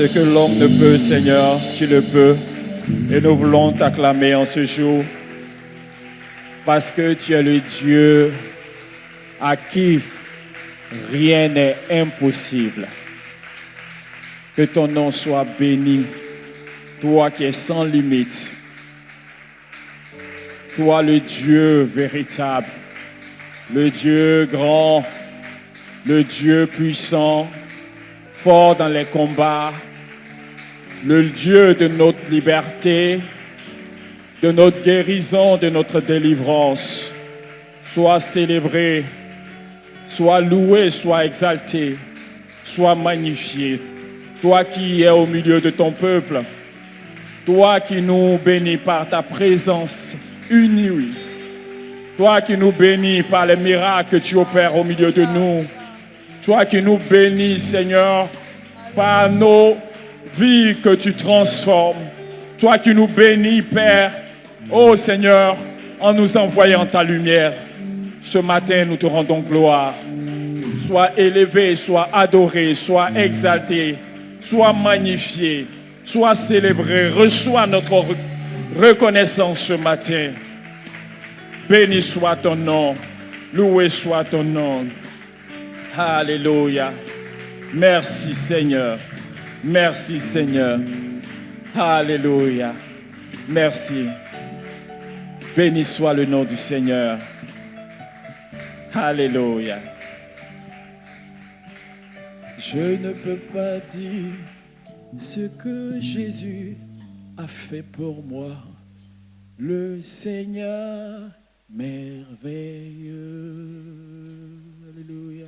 Ce que l'homme ne peut, Seigneur, tu le peux. Et nous voulons t'acclamer en ce jour parce que tu es le Dieu à qui rien n'est impossible. Que ton nom soit béni, toi qui es sans limite, toi le Dieu véritable, le Dieu grand, le Dieu puissant, fort dans les combats, le Dieu de notre liberté, de notre guérison, de notre délivrance. Sois célébré, sois loué, sois exalté, sois magnifié. Toi qui es au milieu de ton peuple, toi qui nous bénis par ta présence unie, toi qui nous bénis par les miracles que tu opères au milieu de nous, toi qui nous bénis, Seigneur, par nos vies que tu transformes, toi qui nous bénis, Père, ô Seigneur, en nous envoyant ta lumière. Ce matin, nous te rendons gloire. Sois élevé, sois adoré, sois exalté, sois magnifié, sois célébré. Reçois notre reconnaissance ce matin. Béni soit ton nom, loué soit ton nom. Alléluia. Merci Seigneur. Merci Seigneur. Alléluia. Merci. Béni soit le nom du Seigneur. Alléluia. Je ne peux pas dire ce que Jésus a fait pour moi. Le Seigneur merveilleux. Alléluia.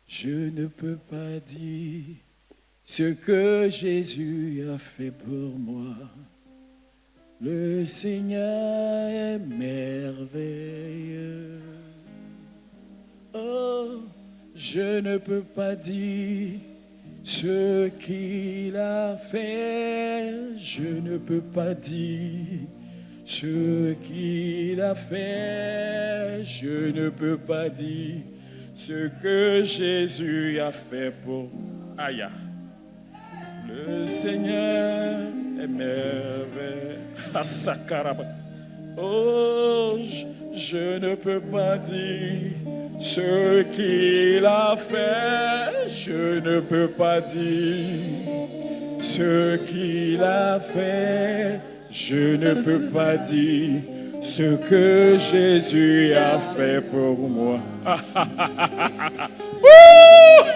Je ne peux pas dire ce que Jésus a fait pour moi. Le Seigneur est merveilleux. Oh, je ne peux pas dire ce qu'il a fait. Je ne peux pas dire ce qu'il a fait. Je ne peux pas dire ce que Jésus a fait pour Aya. Le Seigneur est merveilleux. Oh, je ne peux pas dire ce qu'il a fait. Je ne peux pas dire ce qu'il a fait. Je ne peux pas dire ce que Jésus a fait pour moi.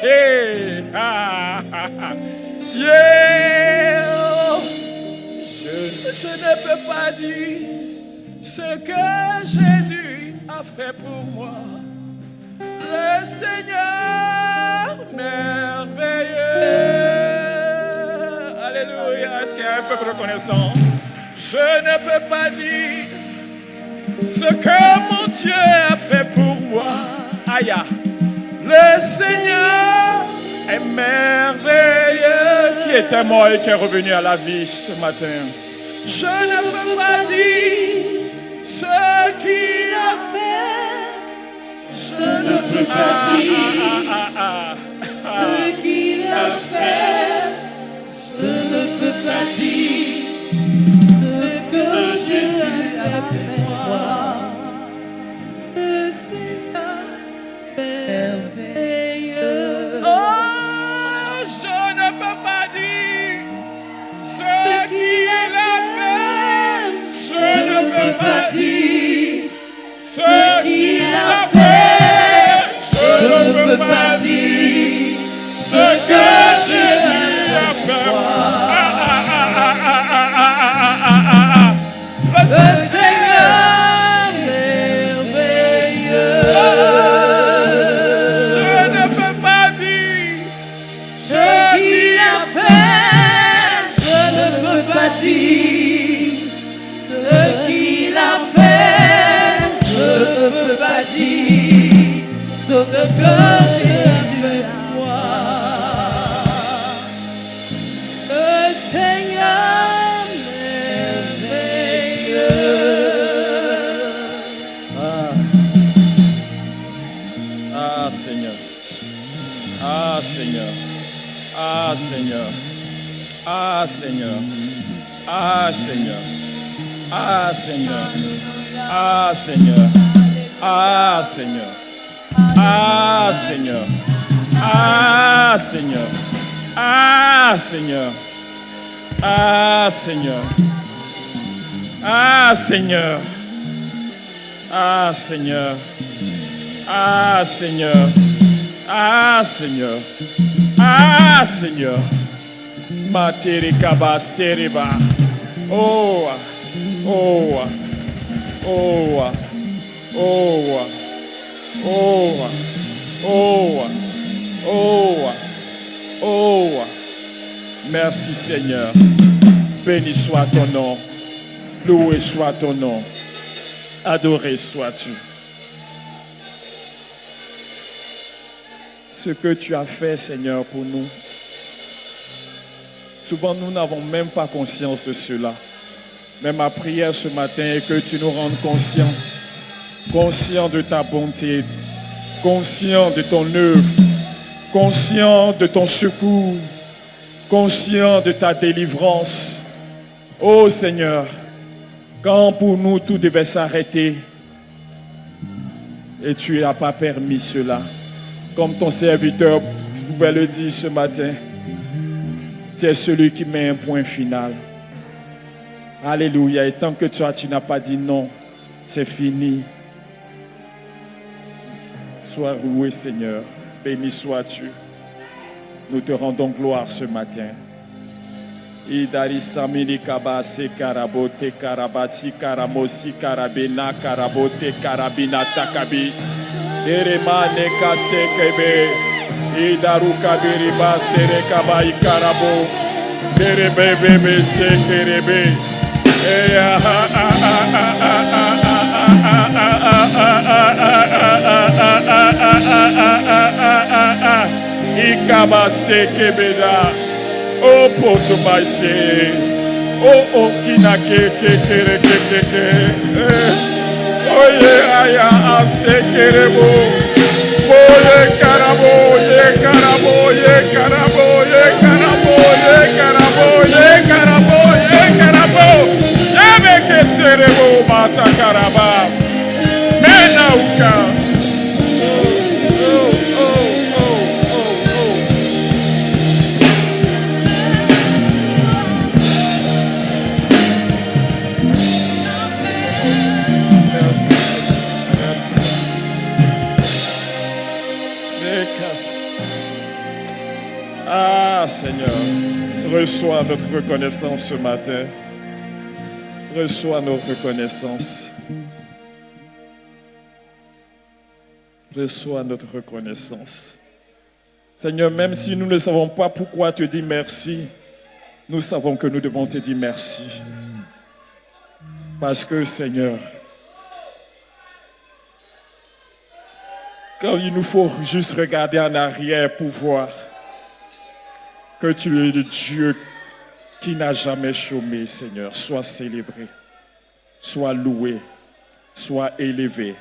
Hey! Yeah! Je ne peux pas dire ce que Jésus a fait pour moi. Le Seigneur merveilleux. Alléluia. Est-ce qu'il y a un peuple reconnaissant? Je ne peux pas dire ce que mon Dieu a fait pour moi. Aïe. Le Seigneur est merveilleux. Qui était mort et qui est revenu à la vie ce matin. Je ne peux pas dire ce qu'il a fait. Je ne peux pas dire ce qu'il a fait. Je ne peux pas dire ce que Jésus a fait pour moi. Le Seigneur merveilleux. Oh, je ne peux pas dire ce qu'il a fait. Je ne peux pas dire ce qu'il a fait. Je ne peux pas dire ce que Jésus a fait pour moi. Le Seigneur merveilleux. Je ne peux pas dire ce qu'il a fait. Je ne peux pas dire ce qu'il a fait. Je ne peux pas dire ce que Jésus fait pour moi. Le Seigneur merveilleux. Ah Seigneur. Ah Seigneur. Ah Seigneur. Ah Seigneur. Ah Seigneur. Ah Seigneur. Ah Seigneur. Ah Seigneur. Ah Seigneur. Ah Seigneur. Ah Seigneur. Ah Seigneur. Ah Seigneur. Ah Seigneur. Ah Seigneur. Ah Seigneur. Ah Seigneur. Materikaba Seriba. Oh. Oh. Oh. Oh. Oh. Oh. Oh. Oh. Merci Seigneur. Béni soit ton nom. Loué soit ton nom. Adoré sois-tu. Ce que tu as fait, Seigneur, pour nous. Souvent, nous n'avons même pas conscience de cela. Mais ma prière ce matin est que tu nous rendes conscients de ta bonté, conscients de ton œuvre, conscients de ton secours, conscients de ta délivrance. Oh Seigneur, quand pour nous tout devait s'arrêter, et tu n'as pas permis cela, comme ton serviteur pouvait le dire ce matin, tu es celui qui met un point final. Alléluia. Et tant que toi, tu n'as pas dit non, c'est fini. Sois loué, Seigneur. Béni sois-tu. Nous te rendons gloire ce matin. Idari samini kabase karabote karabasi karamosi karabina karabote karabina takabi. Eremane kase kebe. Idaru kabiri basere kabai karabo. Kerebe bebe se kerebe. Ikabase kebeda. Oh potumaise. Oh kinake kere keke. Oye aya ase kerebo. Oye karabo, ye karabo, ye karabo, ye karabo, ye karabo, ye karabo, ye karabo. Yame que serebo mata karaba. Menauka. Ah Seigneur, reçois notre reconnaissance ce matin. Reçois nos reconnaissances. Reçois notre reconnaissance. Seigneur, même si nous ne savons pas pourquoi te dire merci, nous savons que nous devons te dire merci. Parce que Seigneur, quand il nous faut juste regarder en arrière pour voir que tu es le Dieu qui n'a jamais chômé, Seigneur. Sois célébré, sois loué, sois élevé,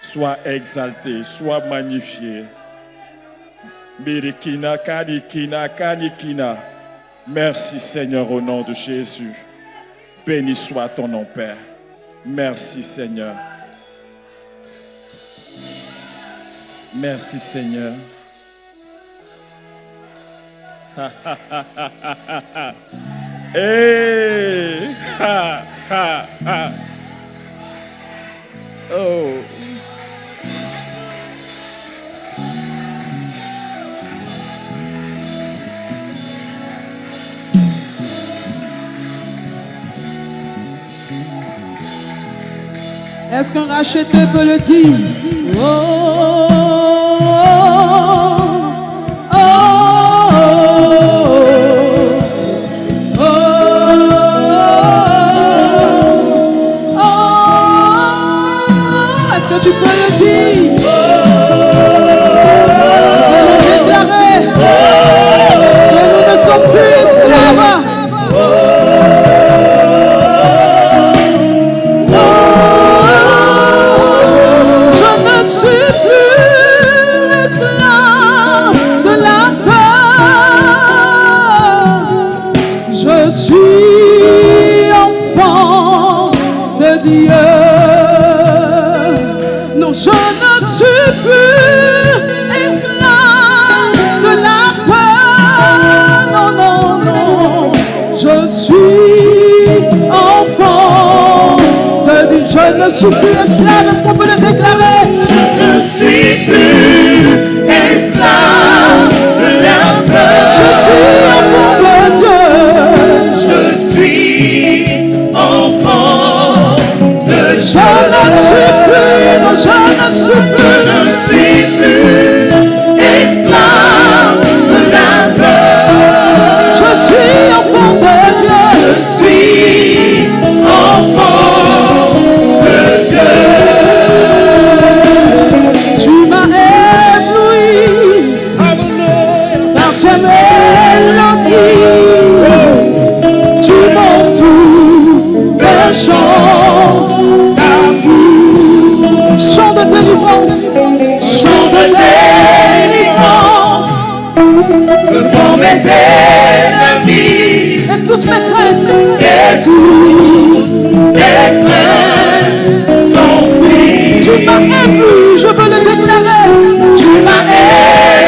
sois exalté, sois magnifié. Mirikina, kanikina, kanikina. Merci Seigneur au nom de Jésus. Béni soit ton nom, Père. Merci Seigneur. Merci Seigneur. Hey, ha, ha, ha. Oh. Est-ce qu'un racheteur peut le dire? Oh, oh, oh, oh, oh. Est-ce que tu peux le dire? Tu peux déclarer que nous ne sommes plus esclaves. Je suis plus l'esclave de la peur. ne suis plus esclave. Est-ce qu'on peut le déclarer? Je ne suis plus esclave de la peur. Je suis enfant de Dieu. Je suis enfant de Dieu. Je ne suis plus, non, je ne suis plus. Je ne suis plus esclave de la peur. Je suis enfant de Dieu. Je suis enfant de Dieu. Tu m'as ébloui par tes mélodies. Tu m'entoures d'un chant d'amour. Chant de délivrance. Chant de délivrance. Devant mes ennemis Et toutes mes craintes. et toutes mes craintes s'enfuient. Tu m'as ébloui, je veux le déclarer. Tu m'as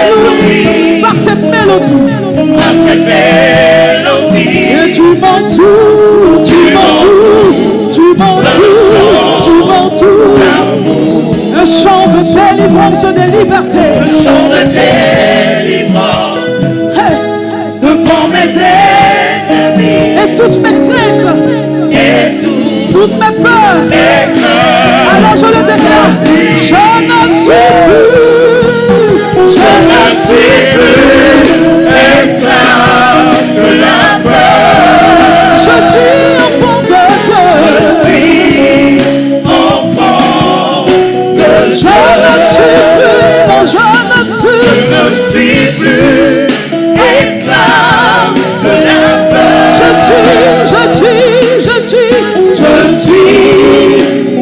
ébloui Par tes mélodies. par tes mélodies. Et tu m'entoures, tu m'entoures, tu m'entoures, tu m'entoures. Un chant de délivrance, de liberté. Chant de délivrance Hey. devant mes ennemis Et toutes mes craintes, et toutes toutes mes peurs. mes craintes. Alors je le déclare. Je ne suis plus, Je ne suis plus esclave de la peur. je suis enfant de Dieu. Je suis enfant de Je Dieu. ne suis plus, non, je ne suis Je ne suis plus esclave de la peur. Je suis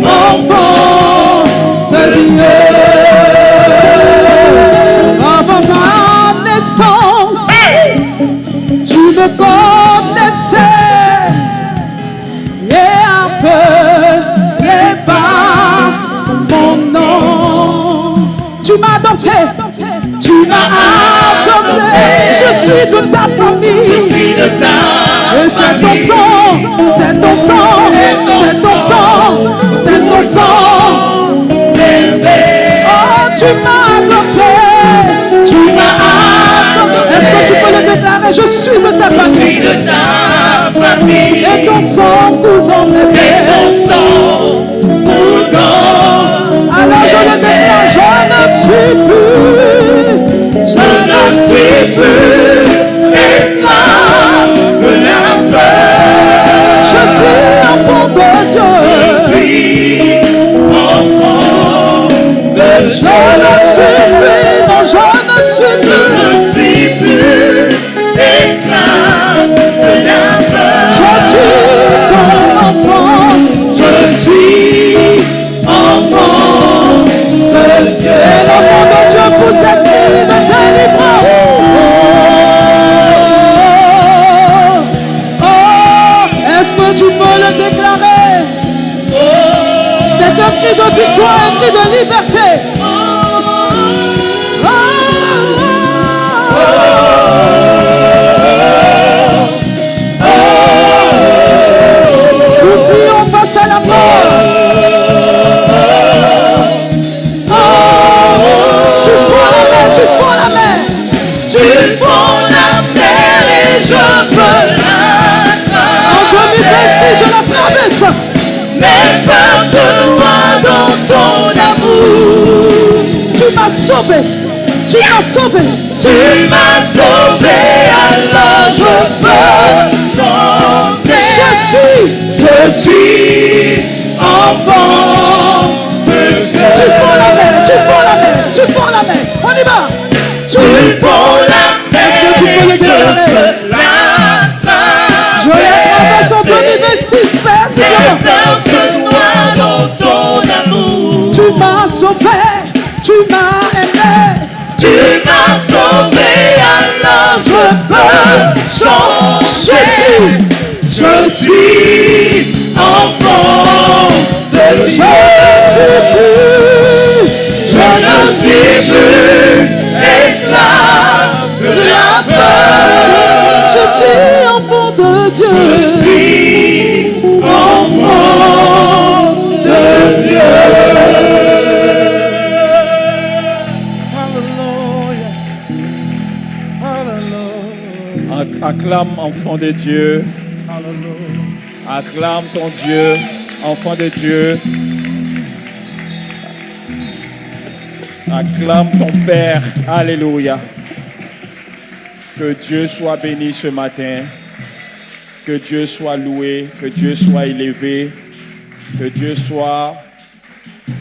enfant de Dieu. Avant ma naissance, tu me connaissais et appelais par mon nom. Tu m'as adopté, tu m'as adopté. Je suis de ta Je famille. suis de ta Et c'est ton sang, c'est ton sang, c'est ton sang, c'est ton sang. Oh, tu m'as adopté, tu m'as adopté. Est-ce que tu peux le déclarer? Je suis de ta Je suis famille. de ta famille. Et ton sang coule dans mes Et veines. ton sang coule dans. Alors je le déclare, je ne suis plus, Je ne suis plus esclave de la peur. je suis enfant de Dieu. Je suis enfant de Je Dieu. ne suis plus, non, je ne suis Je plus. ne suis plus esclave de la peur. Je suis ton enfant. Je suis enfant de Dieu. Et l'enfant de Dieu pour cette nuit de délivrance. Oh, est-ce que tu peux le déclarer? C'est un cri de victoire, un cri de liberté. Nous prions face à la mort. Tu fends la mer, tu fends la mer. Tu fonds la mer et je peux En 2026, je la traverse. mais passe-moi dans ton amour. Tu m'as sauvé. Tu m'as sauvé. Tu m'as sauvé, alors je peux chanter. Je suis enfant de Dieu. Tu fends la mer, tu fends la mer, tu fends la mer. On y va. Tu fonds la mer. Est-ce que tu peux le et je déclarer? peux la Je la traverse en traverser. 2026, Père, s'il te Mais plaît. verse-moi dans ton amour. Tu m'as sauvé, tu m'as aimé. Tu m'as sauvé, alors je peux chanter. Je suis enfant de Dieu. Je ne suis plus esclave de la peur. Je suis enfant de Dieu. Je suis enfant de Acclame, enfant de Dieu. Hallelujah. Acclame ton Dieu, enfant de Dieu. Acclame ton Père. Alléluia. Que Dieu soit béni ce matin. Que Dieu soit loué. Que Dieu soit élevé. Que Dieu soit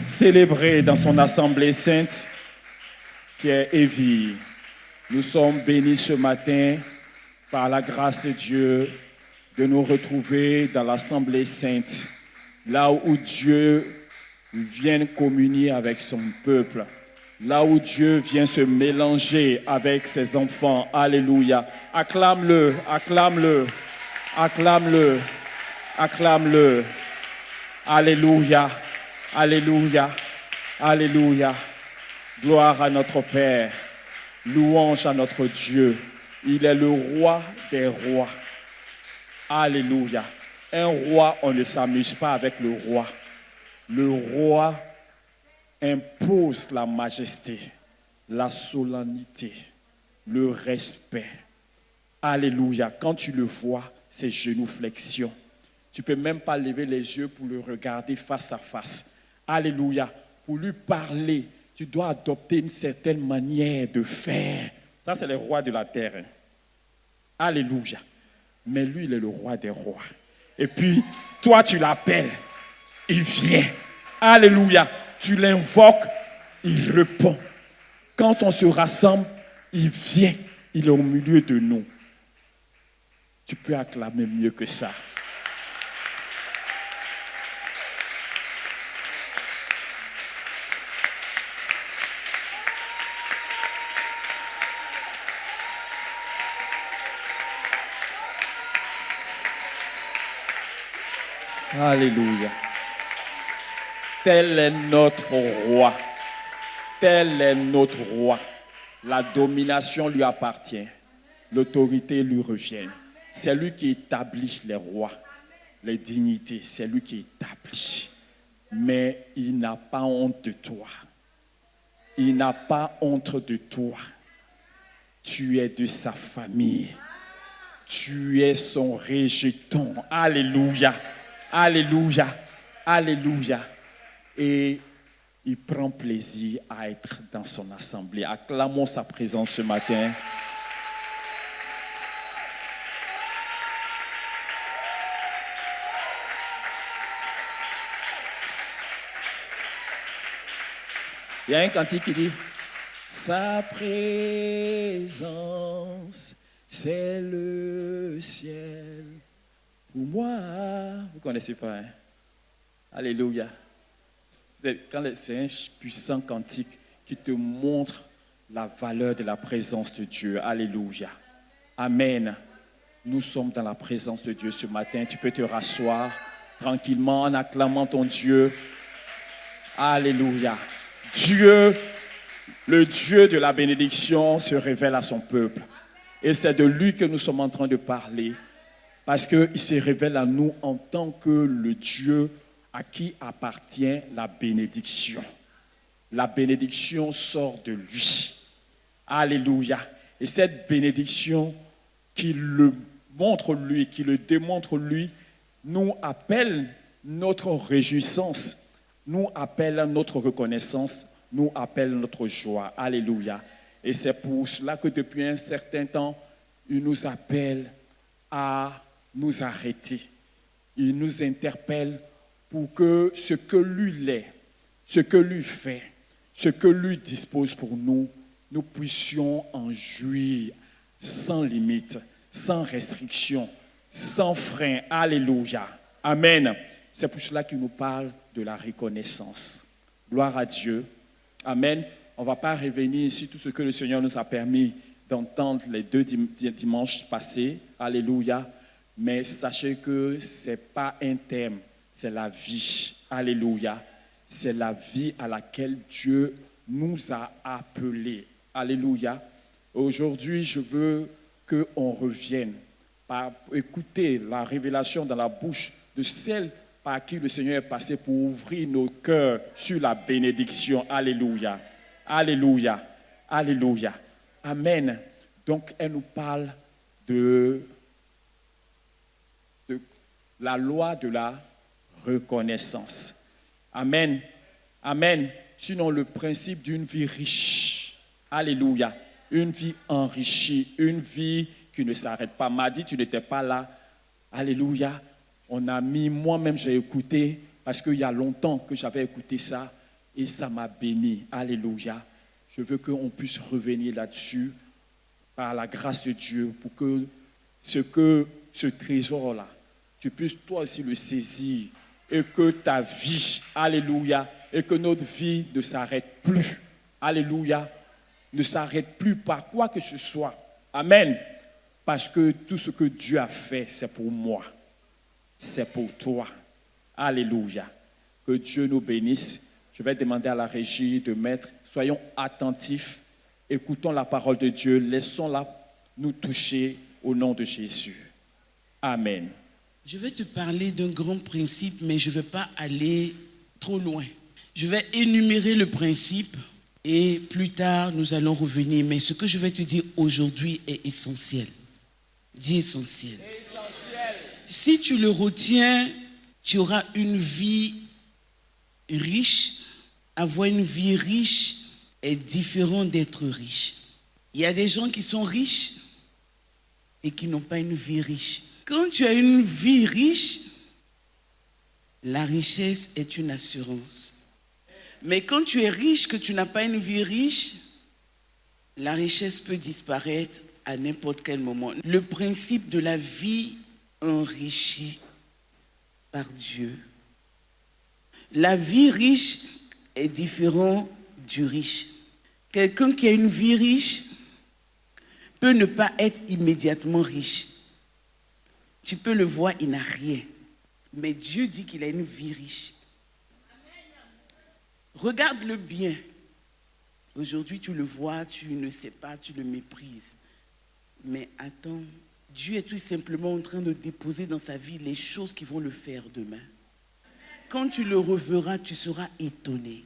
célébré dans son assemblée sainte qui est Évie. Nous sommes bénis ce matin par la grâce de Dieu de nous retrouver dans l'assemblée sainte, là où Dieu vient communier avec son peuple, là où Dieu vient se mélanger avec ses enfants. Alléluia. Acclame-le, acclame-le, acclame-le, acclame-le. Alléluia, alléluia, alléluia. Gloire à notre Père, louange à notre Dieu. Il est le roi des rois. Alléluia. Un roi, on ne s'amuse pas avec le roi. Le roi impose la majesté, la solennité, le respect. Alléluia. Quand tu le vois, c'est genuflexion. Tu ne peux même pas lever les yeux pour le regarder face à face. Alléluia. Pour lui parler, tu dois adopter une certaine manière de faire. Ça, c'est le roi de la terre. Alléluia. Mais lui, il est le roi des rois. Et puis, toi, tu l'appelles. Il vient. Alléluia. Tu l'invoques, il répond. Quand on se rassemble, il vient. Il est au milieu de nous. Tu peux acclamer mieux que ça. Alléluia. Tel est notre roi. Tel est notre roi. La domination lui appartient. L'autorité lui revient. C'est lui qui établit les rois, les dignités. C'est lui qui établit. Mais il n'a pas honte de toi. Il n'a pas honte de toi. Tu es de sa famille. Tu es son rejeton. Alléluia. Alléluia, alléluia. Et il prend plaisir à être dans son assemblée. Acclamons sa présence ce matin. Il y a un cantique qui dit « Sa présence, c'est le ciel. » Pour moi, vous ne connaissez pas, hein? Alléluia. C'est un puissant cantique qui te montre la valeur de la présence de Dieu. Alléluia. Amen. Nous sommes dans la présence de Dieu ce matin. Tu peux te rasseoir tranquillement en acclamant ton Dieu. Alléluia. Dieu, le Dieu de la bénédiction, se révèle à son peuple. Et c'est de lui que nous sommes en train de parler. Parce qu'il se révèle à nous en tant que le Dieu à qui appartient la bénédiction. La bénédiction sort de lui. Alléluia. Et cette bénédiction qui le montre lui, qui le démontre lui, nous appelle notre réjouissance, nous appelle notre reconnaissance, nous appelle notre joie. Alléluia. Et c'est pour cela que depuis un certain temps, il nous appelle à nous arrêter. Il nous interpelle pour que ce que lui est, ce que lui fait, ce que lui dispose pour nous, nous puissions en jouir sans limite, sans restriction, sans frein. Alléluia. Amen. C'est pour cela qu'il nous parle de la reconnaissance. Gloire à Dieu. Amen. On ne va pas revenir sur tout ce que le Seigneur nous a permis d'entendre les 2 dimanches passés. Alléluia. Mais sachez que ce n'est pas un thème, c'est la vie. Alléluia. C'est la vie à laquelle Dieu nous a appelés. Alléluia. Aujourd'hui, je veux qu'on revienne par écouter la révélation dans la bouche de celle par qui le Seigneur est passé pour ouvrir nos cœurs sur la bénédiction. Alléluia. Alléluia. Alléluia. Amen. Donc, elle nous parle de la loi de la reconnaissance. Amen. Amen. Sinon, le principe d'une vie riche. Alléluia. Une vie enrichie, une vie qui ne s'arrête pas. Mardi, tu n'étais pas là. Alléluia. On a mis, moi-même, j'ai écouté, parce qu'il y a longtemps que j'avais écouté ça, et ça m'a béni. Alléluia. Je veux qu'on puisse revenir là-dessus, par la grâce de Dieu, pour que ce trésor-là, tu puisses toi aussi le saisir, et que ta vie, alléluia, et que notre vie ne s'arrête plus. Alléluia. Ne s'arrête plus par quoi que ce soit. Amen. Parce que tout ce que Dieu a fait, c'est pour moi. C'est pour toi. Alléluia. Que Dieu nous bénisse. Je vais demander à la régie de mettre. Soyons attentifs. Écoutons la parole de Dieu. Laissons-la nous toucher au nom de Jésus. Amen. Je vais te parler d'un grand principe, mais je ne vais pas aller trop loin. Je vais énumérer le principe et plus tard, nous allons revenir. Mais ce que je vais te dire aujourd'hui est essentiel. Dis essentiel. Si tu le retiens, tu auras une vie riche. Avoir une vie riche est différent d'être riche. Il y a des gens qui sont riches et qui n'ont pas une vie riche. Quand tu as une vie riche, la richesse est une assurance. Mais quand tu es riche, que tu n'as pas une vie riche, la richesse peut disparaître à n'importe quel moment. Le principe de la vie enrichie par Dieu. La vie riche est différente du riche. Quelqu'un qui a une vie riche peut ne pas être immédiatement riche. Tu peux le voir, il n'a rien. Mais Dieu dit qu'il a une vie riche. Regarde-le bien. Aujourd'hui, tu le vois, tu ne sais pas, tu le méprises. Mais attends, Dieu est tout simplement en train de déposer dans sa vie les choses qui vont le faire demain. Quand tu le reverras, tu seras étonné.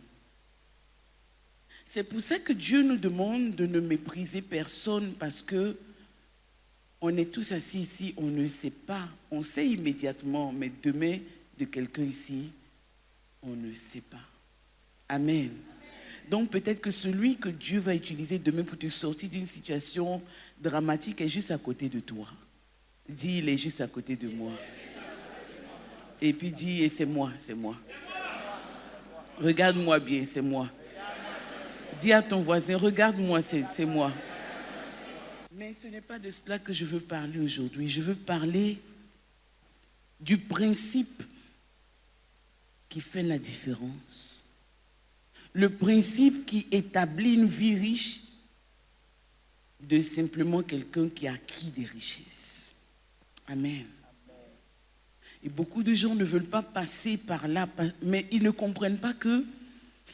C'est pour ça que Dieu nous demande de ne mépriser personne, parce que on est tous assis ici, on ne sait pas. On sait immédiatement, mais demain, de quelqu'un ici, on ne sait pas. Amen. Donc peut-être que celui que Dieu va utiliser demain pour te sortir d'une situation dramatique est juste à côté de toi. Dis, il est juste à côté de moi. Et puis dis, et c'est moi, c'est moi. Regarde-moi bien, c'est moi. Dis à ton voisin, regarde-moi, c'est moi. Mais ce n'est pas de cela que je veux parler aujourd'hui. Je veux parler du principe qui fait la différence. Le principe qui établit une vie riche de simplement quelqu'un qui a acquis des richesses. Amen. Et beaucoup de gens ne veulent pas passer par là, mais ils ne comprennent pas que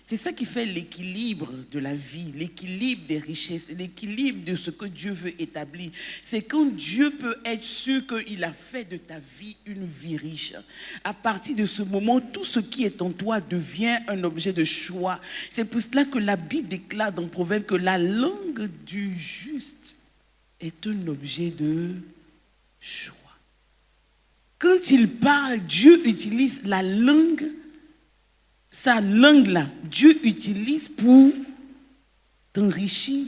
c'est ça qui fait l'équilibre de la vie, l'équilibre des richesses, l'équilibre de ce que Dieu veut établir. C'est quand Dieu peut être sûr qu'il a fait de ta vie une vie riche. À partir de ce moment, tout ce qui est en toi devient un objet de choix. C'est pour cela que la Bible déclare dans Proverbe que la langue du juste est un objet de choix. Quand il parle, Dieu utilise la langue. Sa langue-là, Dieu utilise pour t'enrichir,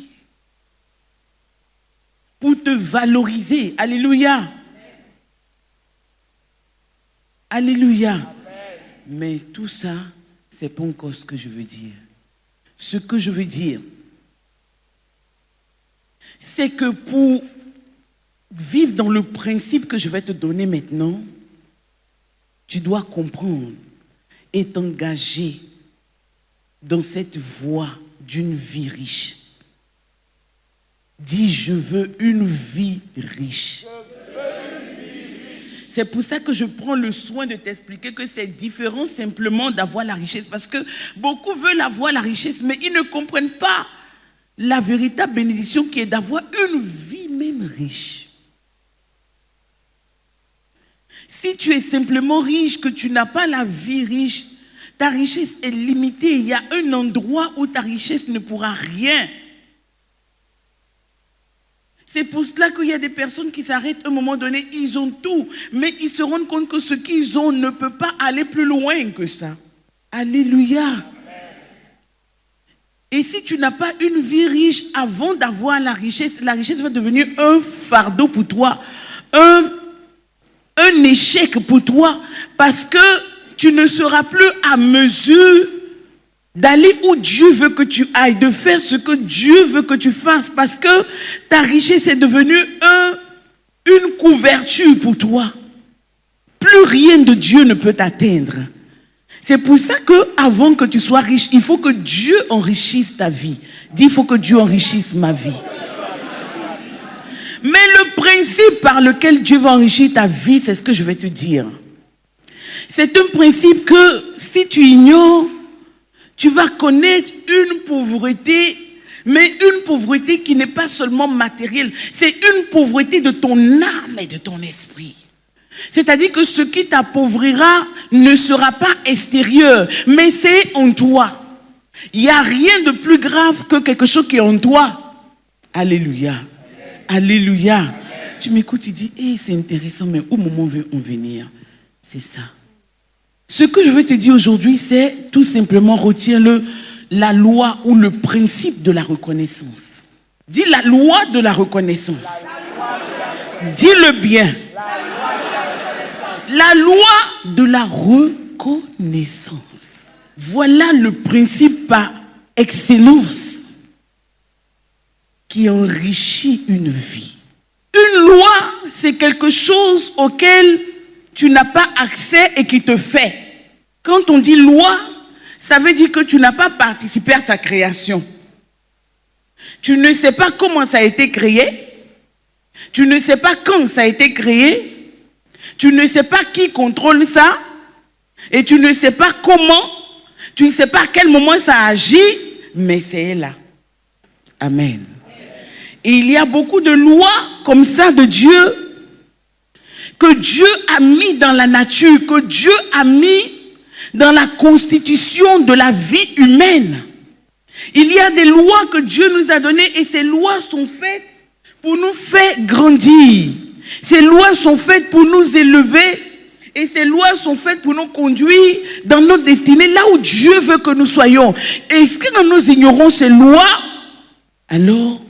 pour te valoriser. Alléluia. Amen. Alléluia. Amen. Mais tout ça, c'est pas encore ce que je veux dire. Ce que je veux dire, c'est que pour vivre dans le principe que je vais te donner maintenant, tu dois comprendre est engagé dans cette voie d'une vie riche. Dis, je veux une vie riche. C'est pour ça que je prends le soin de t'expliquer que c'est différent simplement d'avoir la richesse. Parce que beaucoup veulent avoir la richesse, mais ils ne comprennent pas la véritable bénédiction qui est d'avoir une vie même riche. Si tu es simplement riche, que tu n'as pas la vie riche, ta richesse est limitée. Il y a un endroit où ta richesse ne pourra rien. C'est pour cela qu'il y a des personnes qui s'arrêtent à un moment donné, ils ont tout, mais ils se rendent compte que ce qu'ils ont ne peut pas aller plus loin que ça. Alléluia. Et si tu n'as pas une vie riche avant d'avoir la richesse va devenir un fardeau pour toi, un échec pour toi, parce que tu ne seras plus à mesure d'aller où Dieu veut que tu ailles, de faire ce que Dieu veut que tu fasses, parce que ta richesse est devenue une couverture pour toi. Plus rien de Dieu ne peut t'atteindre. C'est pour ça que avant que tu sois riche, il faut que Dieu enrichisse ta vie. Dis, il faut que Dieu enrichisse ma vie. Mais le principe par lequel Dieu va enrichir ta vie, c'est ce que je vais te dire. C'est un principe que si tu ignores, tu vas connaître une pauvreté, mais une pauvreté qui n'est pas seulement matérielle, c'est une pauvreté de ton âme et de ton esprit. C'est-à-dire que ce qui t'appauvrira ne sera pas extérieur, mais c'est en toi. Il n'y a rien de plus grave que quelque chose qui est en toi. Alléluia. Alléluia. Tu m'écoutes, tu dis, hey, c'est intéressant, mais au moment veut en venir. C'est ça. Ce que je veux te dire aujourd'hui, c'est tout simplement retiens-le, la loi ou le principe de la reconnaissance. Dis la loi de la reconnaissance. Dis-le bien. La loi de la reconnaissance. Voilà le principe par excellence qui enrichit une vie. Une loi, c'est quelque chose auquel tu n'as pas accès et qui te fait. Quand on dit loi, ça veut dire que tu n'as pas participé à sa création. Tu ne sais pas comment ça a été créé. Tu ne sais pas quand ça a été créé. Tu ne sais pas qui contrôle ça. Et tu ne sais pas comment. Tu ne sais pas à quel moment ça agit. Mais c'est là. Amen. Et il y a beaucoup de lois comme ça de Dieu que Dieu a mis dans la nature, que Dieu a mis dans la constitution de la vie humaine. Il y a des lois que Dieu nous a données et ces lois sont faites pour nous faire grandir. Ces lois sont faites pour nous élever et ces lois sont faites pour nous conduire dans notre destinée, là où Dieu veut que nous soyons. Et si nous ignorons ces lois, alors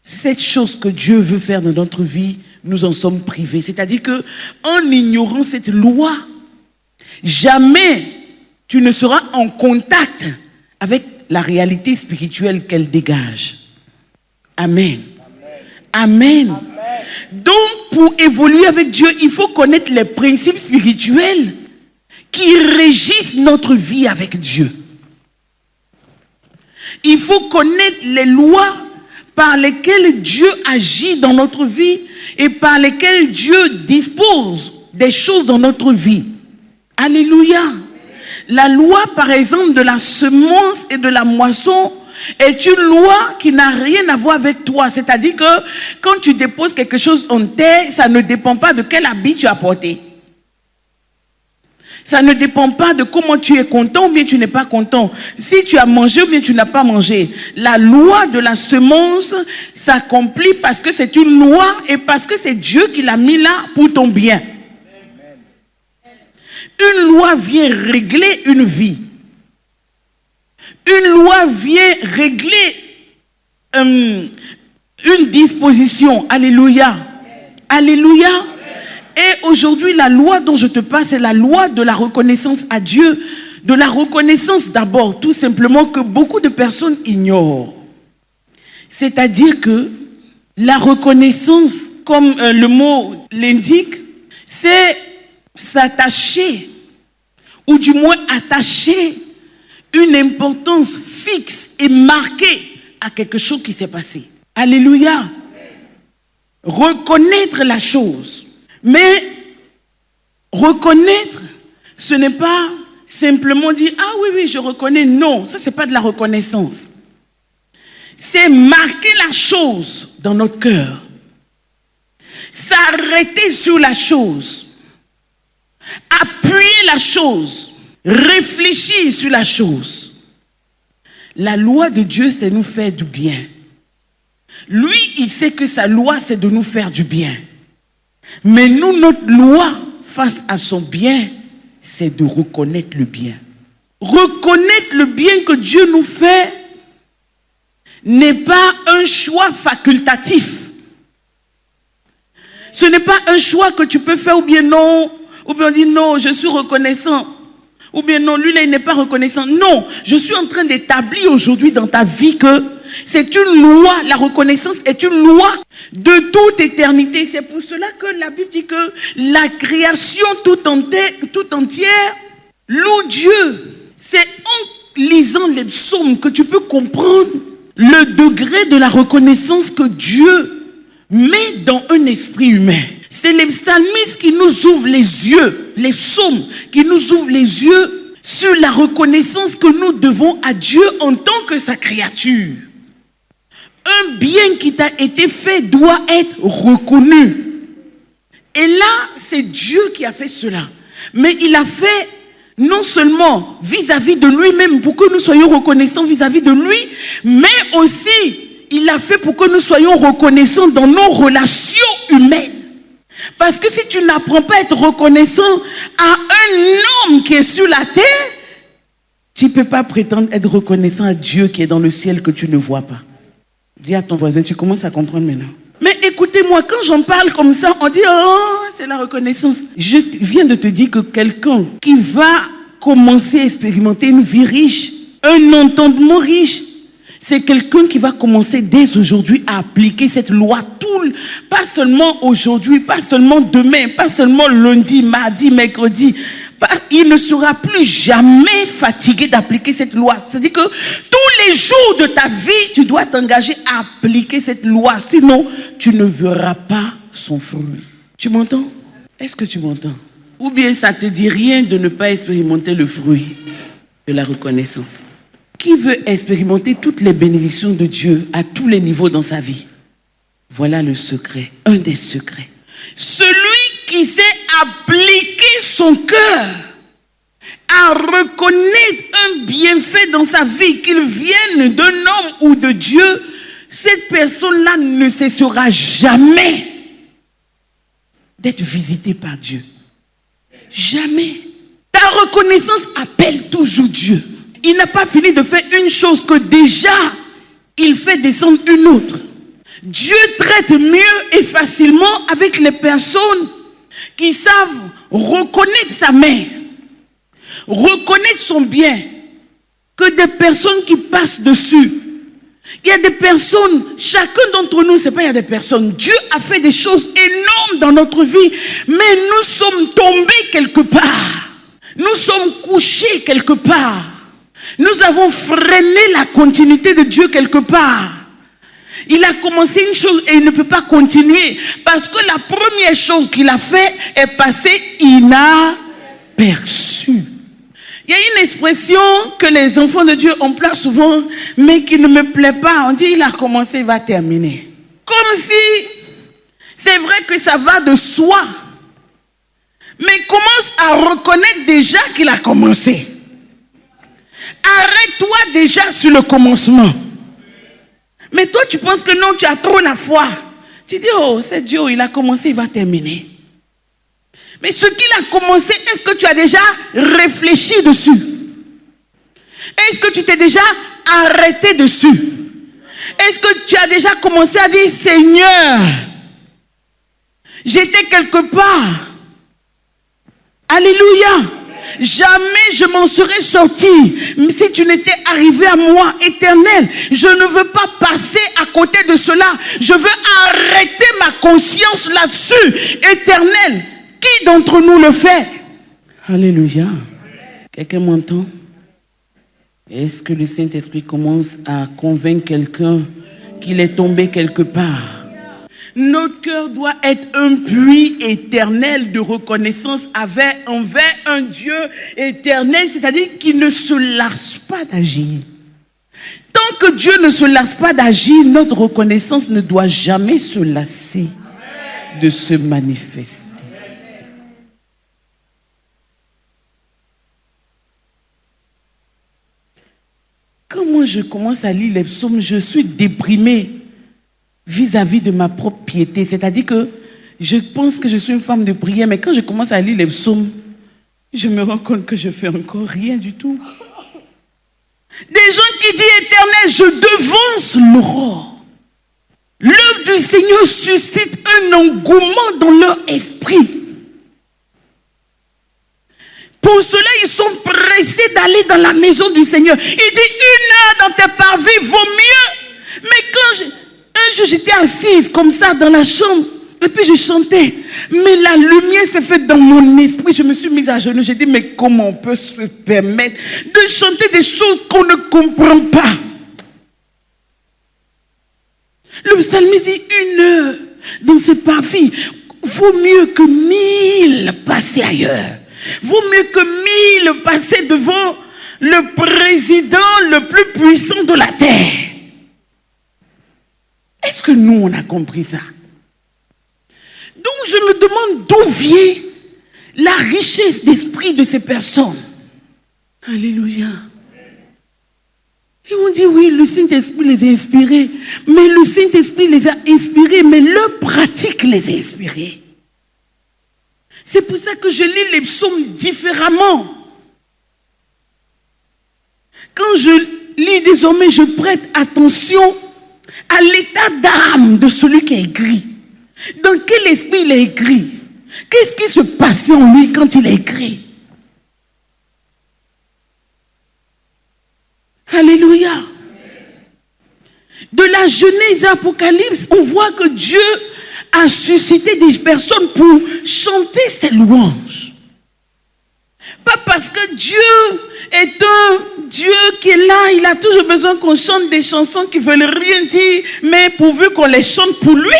cette chose que Dieu veut faire dans notre vie, nous en sommes privés. C'est-à-dire que en ignorant cette loi, jamais tu ne seras en contact avec la réalité spirituelle qu'elle dégage. Amen. Amen. Amen. Donc, pour évoluer avec Dieu, il faut connaître les principes spirituels qui régissent notre vie avec Dieu. Il faut connaître les lois par lesquelles Dieu agit dans notre vie et par lesquelles Dieu dispose des choses dans notre vie. Alléluia. La loi, par exemple, de la semence et de la moisson est une loi qui n'a rien à voir avec toi. C'est-à-dire que quand tu déposes quelque chose en terre, ça ne dépend pas de quel habit tu as porté. Ça ne dépend pas de comment tu es content ou bien tu n'es pas content. Si tu as mangé ou bien tu n'as pas mangé. La loi de la semence s'accomplit parce que c'est une loi et parce que c'est Dieu qui l'a mis là pour ton bien. Une loi vient régler une vie. Une loi vient régler une disposition. Alléluia. Alléluia. Et aujourd'hui, la loi dont je te parle, c'est la loi de la reconnaissance à Dieu. De la reconnaissance d'abord, tout simplement, que beaucoup de personnes ignorent. C'est-à-dire que la reconnaissance, comme le mot l'indique, c'est s'attacher, ou du moins attacher une importance fixe et marquée à quelque chose qui s'est passé. Alléluia. Reconnaître la chose. Mais reconnaître, ce n'est pas simplement dire « Ah oui, oui, je reconnais ». Non, ça, ce n'est pas de la reconnaissance. C'est marquer la chose dans notre cœur. S'arrêter sur la chose. Appuyer la chose. Réfléchir sur la chose. La loi de Dieu, c'est nous faire du bien. Lui, il sait que sa loi, c'est de nous faire du bien. Mais nous, notre loi, face à son bien, c'est de reconnaître le bien. Reconnaître le bien que Dieu nous fait n'est pas un choix facultatif. Ce n'est pas un choix que tu peux faire ou bien non. Ou bien on dit non, je suis reconnaissant. Ou bien non, lui là, il n'est pas reconnaissant. Non, je suis en train d'établir aujourd'hui dans ta vie que c'est une loi. La reconnaissance est une loi de toute éternité. C'est pour cela que la Bible dit que la création tout entière loue Dieu. C'est en lisant les psaumes que tu peux comprendre le degré de la reconnaissance que Dieu met dans un esprit humain. C'est les psalmistes qui nous ouvrent les yeux, les psaumes qui nous ouvrent les yeux sur la reconnaissance que nous devons à Dieu en tant que sa créature. Un bien qui t'a été fait doit être reconnu. Et là, c'est Dieu qui a fait cela. Mais il a fait non seulement vis-à-vis de lui-même pour que nous soyons reconnaissants vis-à-vis de lui, mais aussi il l'a fait pour que nous soyons reconnaissants dans nos relations humaines. Parce que si tu n'apprends pas à être reconnaissant à un homme qui est sur la terre, tu ne peux pas prétendre être reconnaissant à Dieu qui est dans le ciel que tu ne vois pas. Dis à ton voisin, tu commences à comprendre maintenant. Mais écoutez-moi, quand j'en parle comme ça, on dit, oh, c'est la reconnaissance. Je viens de te dire que quelqu'un qui va commencer à expérimenter une vie riche, un entendement riche, c'est quelqu'un qui va commencer dès aujourd'hui à appliquer cette loi, pas seulement aujourd'hui, pas seulement demain, pas seulement lundi, mardi, mercredi. Il ne sera plus jamais fatigué d'appliquer cette loi. C'est-à-dire que tous les jours de ta vie, tu dois t'engager à appliquer cette loi. Sinon, tu ne verras pas son fruit. Tu m'entends? Est-ce que tu m'entends? Ou bien ça ne te dit rien de ne pas expérimenter le fruit de la reconnaissance? Qui veut expérimenter toutes les bénédictions de Dieu à tous les niveaux dans sa vie? Voilà le secret, un des secrets. Celui qui sait appliquer son cœur à reconnaître un bienfait dans sa vie, qu'il vienne d'un homme ou de Dieu, cette personne-là ne cessera jamais d'être visitée par Dieu. Jamais. Ta reconnaissance appelle toujours Dieu. Il n'a pas fini de faire une chose que déjà, il fait descendre une autre. Dieu traite mieux et facilement avec les personnes qui savent reconnaître sa main, reconnaître son bien, que des personnes qui passent dessus. Il y a des personnes, chacun d'entre nous, c'est pas il y a des personnes. Dieu a fait des choses énormes dans notre vie, mais nous sommes tombés quelque part. Nous sommes couchés quelque part. Nous avons freiné la continuité de Dieu quelque part. Il a commencé une chose et il ne peut pas continuer parce que la première chose qu'il a fait est passée inaperçue. Il y a une expression que les enfants de Dieu emploient souvent, mais qui ne me plaît pas. On dit il a commencé, il va terminer. Comme si c'est vrai que ça va de soi. Mais commence à reconnaître déjà qu'il a commencé. Arrête-toi déjà sur le commencement. Mais toi, tu penses que non, tu as trop la foi. Tu dis, oh, c'est Dieu, il a commencé, il va terminer. Mais ce qu'il a commencé, est-ce que tu as déjà réfléchi dessus? Est-ce que tu t'es déjà arrêté dessus? Est-ce que tu as déjà commencé à dire, Seigneur, j'étais quelque part. Alléluia. Jamais je m'en serais sorti si tu n'étais arrivé à moi, Éternel. Je ne veux pas passer à côté de cela. Je veux arrêter ma conscience là-dessus. Éternel, qui d'entre nous le fait? Alléluia. Quelqu'un m'entend? Est-ce que le Saint-Esprit commence à convaincre quelqu'un qu'il est tombé quelque part? Notre cœur doit être un puits éternel de reconnaissance envers un Dieu éternel, c'est-à-dire qui ne se lasse pas d'agir. Tant que Dieu ne se lasse pas d'agir, notre reconnaissance ne doit jamais se lasser de se manifester. Quand moi je commence à lire les psaumes, je suis déprimé. vis-à-vis de ma propre piété. C'est-à-dire que je pense que je suis une femme de prière, mais quand je commence à lire les psaumes, je me rends compte que je fais encore rien du tout. Des gens qui disent Éternel, je devance l'aurore. L'œuvre du Seigneur suscite un engouement dans leur esprit. Pour cela, ils sont pressés d'aller dans la maison du Seigneur. Il dit 1 heure dans tes parvis vaut mieux. Mais quand un jour j'étais assise comme ça dans la chambre, et puis je chantais, mais la lumière s'est faite dans mon esprit. Je me suis mise à genoux. J'ai dit, mais comment on peut se permettre de chanter des choses qu'on ne comprend pas? Le psalmiste dit 1 heure dans ses parvis vaut mieux que 1000 passer ailleurs. Vaut mieux que 1000 passer devant le président le plus puissant de la terre. Est-ce que nous, on a compris ça? Donc, je me demande d'où vient la richesse d'esprit de ces personnes. Alléluia. Et on dit, oui, le Saint-Esprit les a inspirés. Mais le Saint-Esprit les a inspirés, mais leur pratique les a inspirés. C'est pour ça que je lis les psaumes différemment. Quand je lis désormais, je prête attention à l'état d'âme de celui qui a écrit. Dans quel esprit il a écrit? Qu'est-ce qui se passait en lui quand il a écrit? Alléluia. De la Genèse à l'Apocalypse, on voit que Dieu a suscité des personnes pour chanter ses louanges. Pas parce que Dieu est un Dieu qui est là, il a toujours besoin qu'on chante des chansons qui ne veulent rien dire, mais pourvu qu'on les chante pour lui.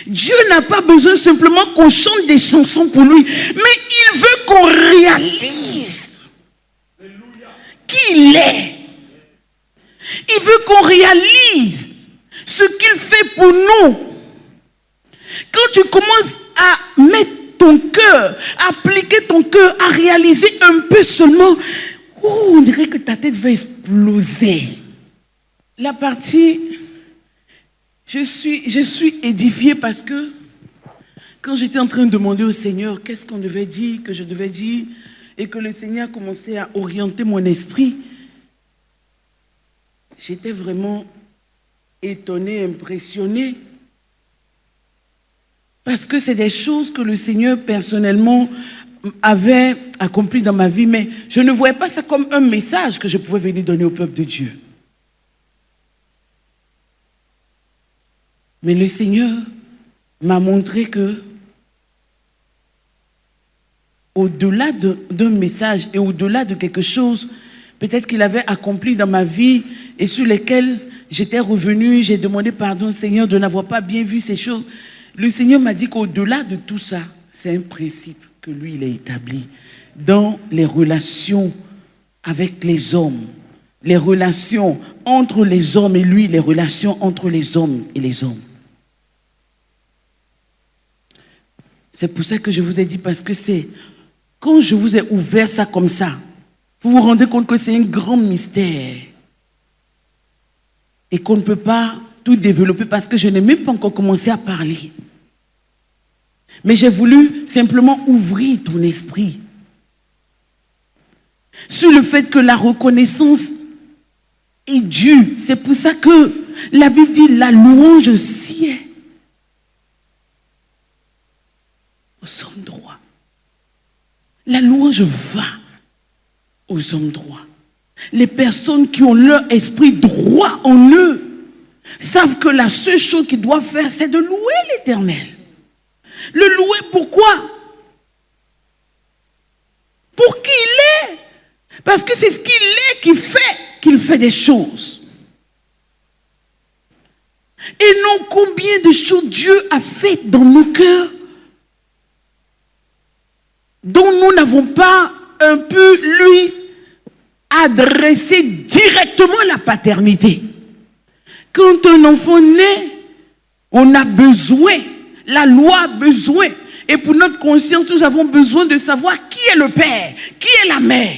Dieu n'a pas besoin simplement qu'on chante des chansons pour lui, mais il veut qu'on réalise qui il est. Il veut qu'on réalise ce qu'il fait pour nous. Quand tu commences à mettre ton cœur, à appliquer ton cœur, à réaliser un peu seulement, on dirait que ta tête va exploser. La partie... Je suis édifiée parce que quand j'étais en train de demander au Seigneur qu'est-ce qu'on devait dire, que je devais dire, et que le Seigneur commençait à orienter mon esprit, j'étais vraiment étonnée, impressionnée. Parce que c'est des choses que le Seigneur personnellement avait accomplies dans ma vie, mais je ne voyais pas ça comme un message que je pouvais venir donner au peuple de Dieu. Mais le Seigneur m'a montré que, au-delà d'un message et au-delà de quelque chose, peut-être qu'il avait accompli dans ma vie et sur lesquelles j'étais revenue, j'ai demandé pardon, Seigneur, de n'avoir pas bien vu ces choses. Le Seigneur m'a dit qu'au-delà de tout ça, c'est un principe que lui, il a établi dans les relations avec les hommes, les relations entre les hommes et lui, les relations entre les hommes et les hommes. C'est pour ça que je vous ai dit, parce que c'est quand je vous ai ouvert ça comme ça, vous vous rendez compte que c'est un grand mystère et qu'on ne peut pas tout développer parce que je n'ai même pas encore commencé à parler. Mais j'ai voulu simplement ouvrir ton esprit sur le fait que la reconnaissance est due. C'est pour ça que la Bible dit la louange sied aux hommes droits. La louange va aux hommes droits. Les personnes qui ont leur esprit droit en eux savent que la seule chose qu'ils doivent faire, c'est de louer l'Éternel. Le louer pourquoi? Pour qui il est. Parce que c'est ce qu'il est qu'il fait des choses. Et non, combien de choses Dieu a faites dans nos cœurs dont nous n'avons pas un peu lui adressé directement la paternité. Quand un enfant naît, on a besoin, la loi a besoin, et pour notre conscience, nous avons besoin de savoir qui est le père, qui est la mère.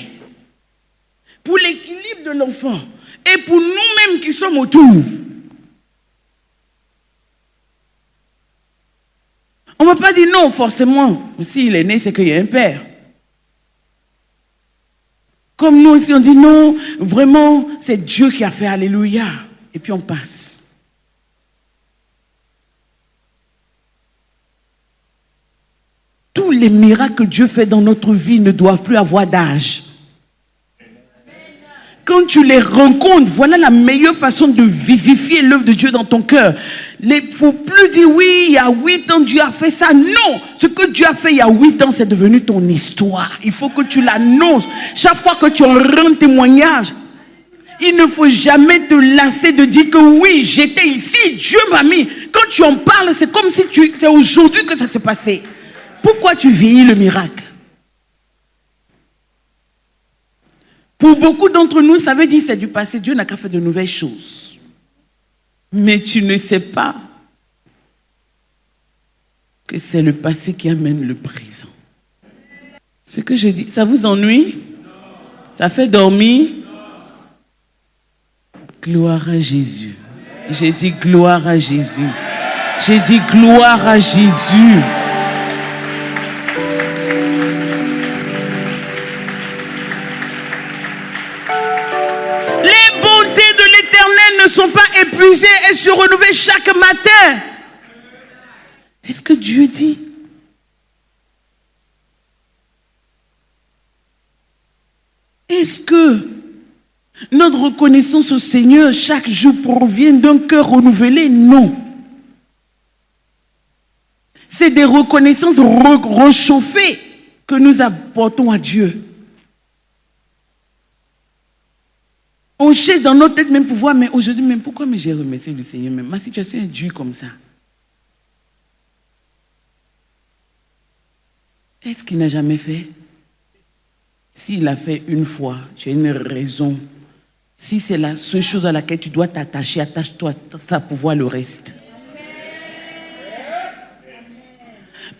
Pour l'équilibre de l'enfant, et pour nous-mêmes qui sommes autour. On ne va pas dire non, forcément. S'il est né, c'est qu'il y a un père. Comme nous aussi, on dit non, vraiment, c'est Dieu qui a fait, alléluia. Et puis on passe. Tous les miracles que Dieu fait dans notre vie ne doivent plus avoir d'âge. Quand tu les rencontres, voilà la meilleure façon de vivifier l'œuvre de Dieu dans ton cœur. Il ne faut plus dire oui, il y a 8 ans Dieu a fait ça. Non, ce que Dieu a fait il y a 8 ans, c'est devenu ton histoire. Il faut que tu l'annonces. Chaque fois que tu en rends témoignage, il ne faut jamais te lasser de dire que oui, j'étais ici, Dieu m'a mis. Quand tu en parles, c'est comme si c'est aujourd'hui que ça s'est passé. Pourquoi tu vieillis le miracle? Pour beaucoup d'entre nous, ça veut dire que c'est du passé. Dieu n'a qu'à faire de nouvelles choses. Mais tu ne sais pas que c'est le passé qui amène le présent. Ce que je dis, ça vous ennuie? Ça fait dormir? Gloire à Jésus. J'ai dit gloire à Jésus. J'ai dit gloire à Jésus. Ne sont pas épuisées et se renouvellent chaque matin. C'est ce que Dieu dit. Est-ce que notre reconnaissance au Seigneur chaque jour provient d'un cœur renouvelé? Non. C'est des reconnaissances réchauffées que nous apportons à Dieu. On cherche dans notre tête même pouvoir, mais aujourd'hui, même pourquoi j'ai remercié le Seigneur même? Ma situation est dure comme ça. Est-ce qu'il n'a jamais fait? S'il a fait une fois, tu as une raison. Si c'est la seule chose à laquelle tu dois t'attacher, attache-toi à pouvoir le reste.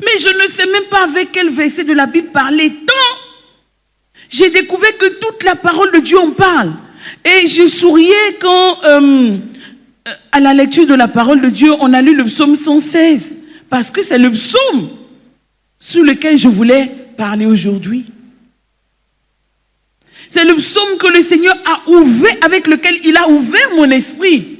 Mais je ne sais même pas avec quel verset de la Bible parler. Tant j'ai découvert que toute la parole de Dieu en parle. Et je souriais quand, à la lecture de la parole de Dieu, on a lu le psaume 116. Parce que c'est le psaume sur lequel je voulais parler aujourd'hui. C'est le psaume que le Seigneur a ouvert, avec lequel il a ouvert mon esprit.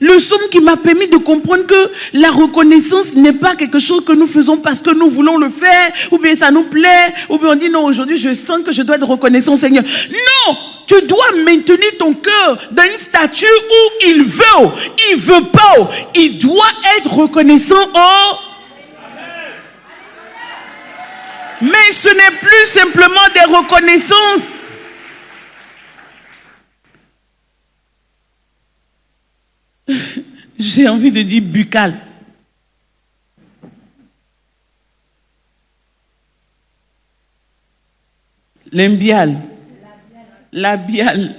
Le psaume qui m'a permis de comprendre que la reconnaissance n'est pas quelque chose que nous faisons parce que nous voulons le faire, ou bien ça nous plaît, ou bien on dit non, aujourd'hui je sens que je dois être reconnaissant au Seigneur. Non, tu dois maintenir ton cœur dans une stature où il veut pas, il doit être reconnaissant au... Mais ce n'est plus simplement des reconnaissances. J'ai envie de dire buccal. Limbial. Labial.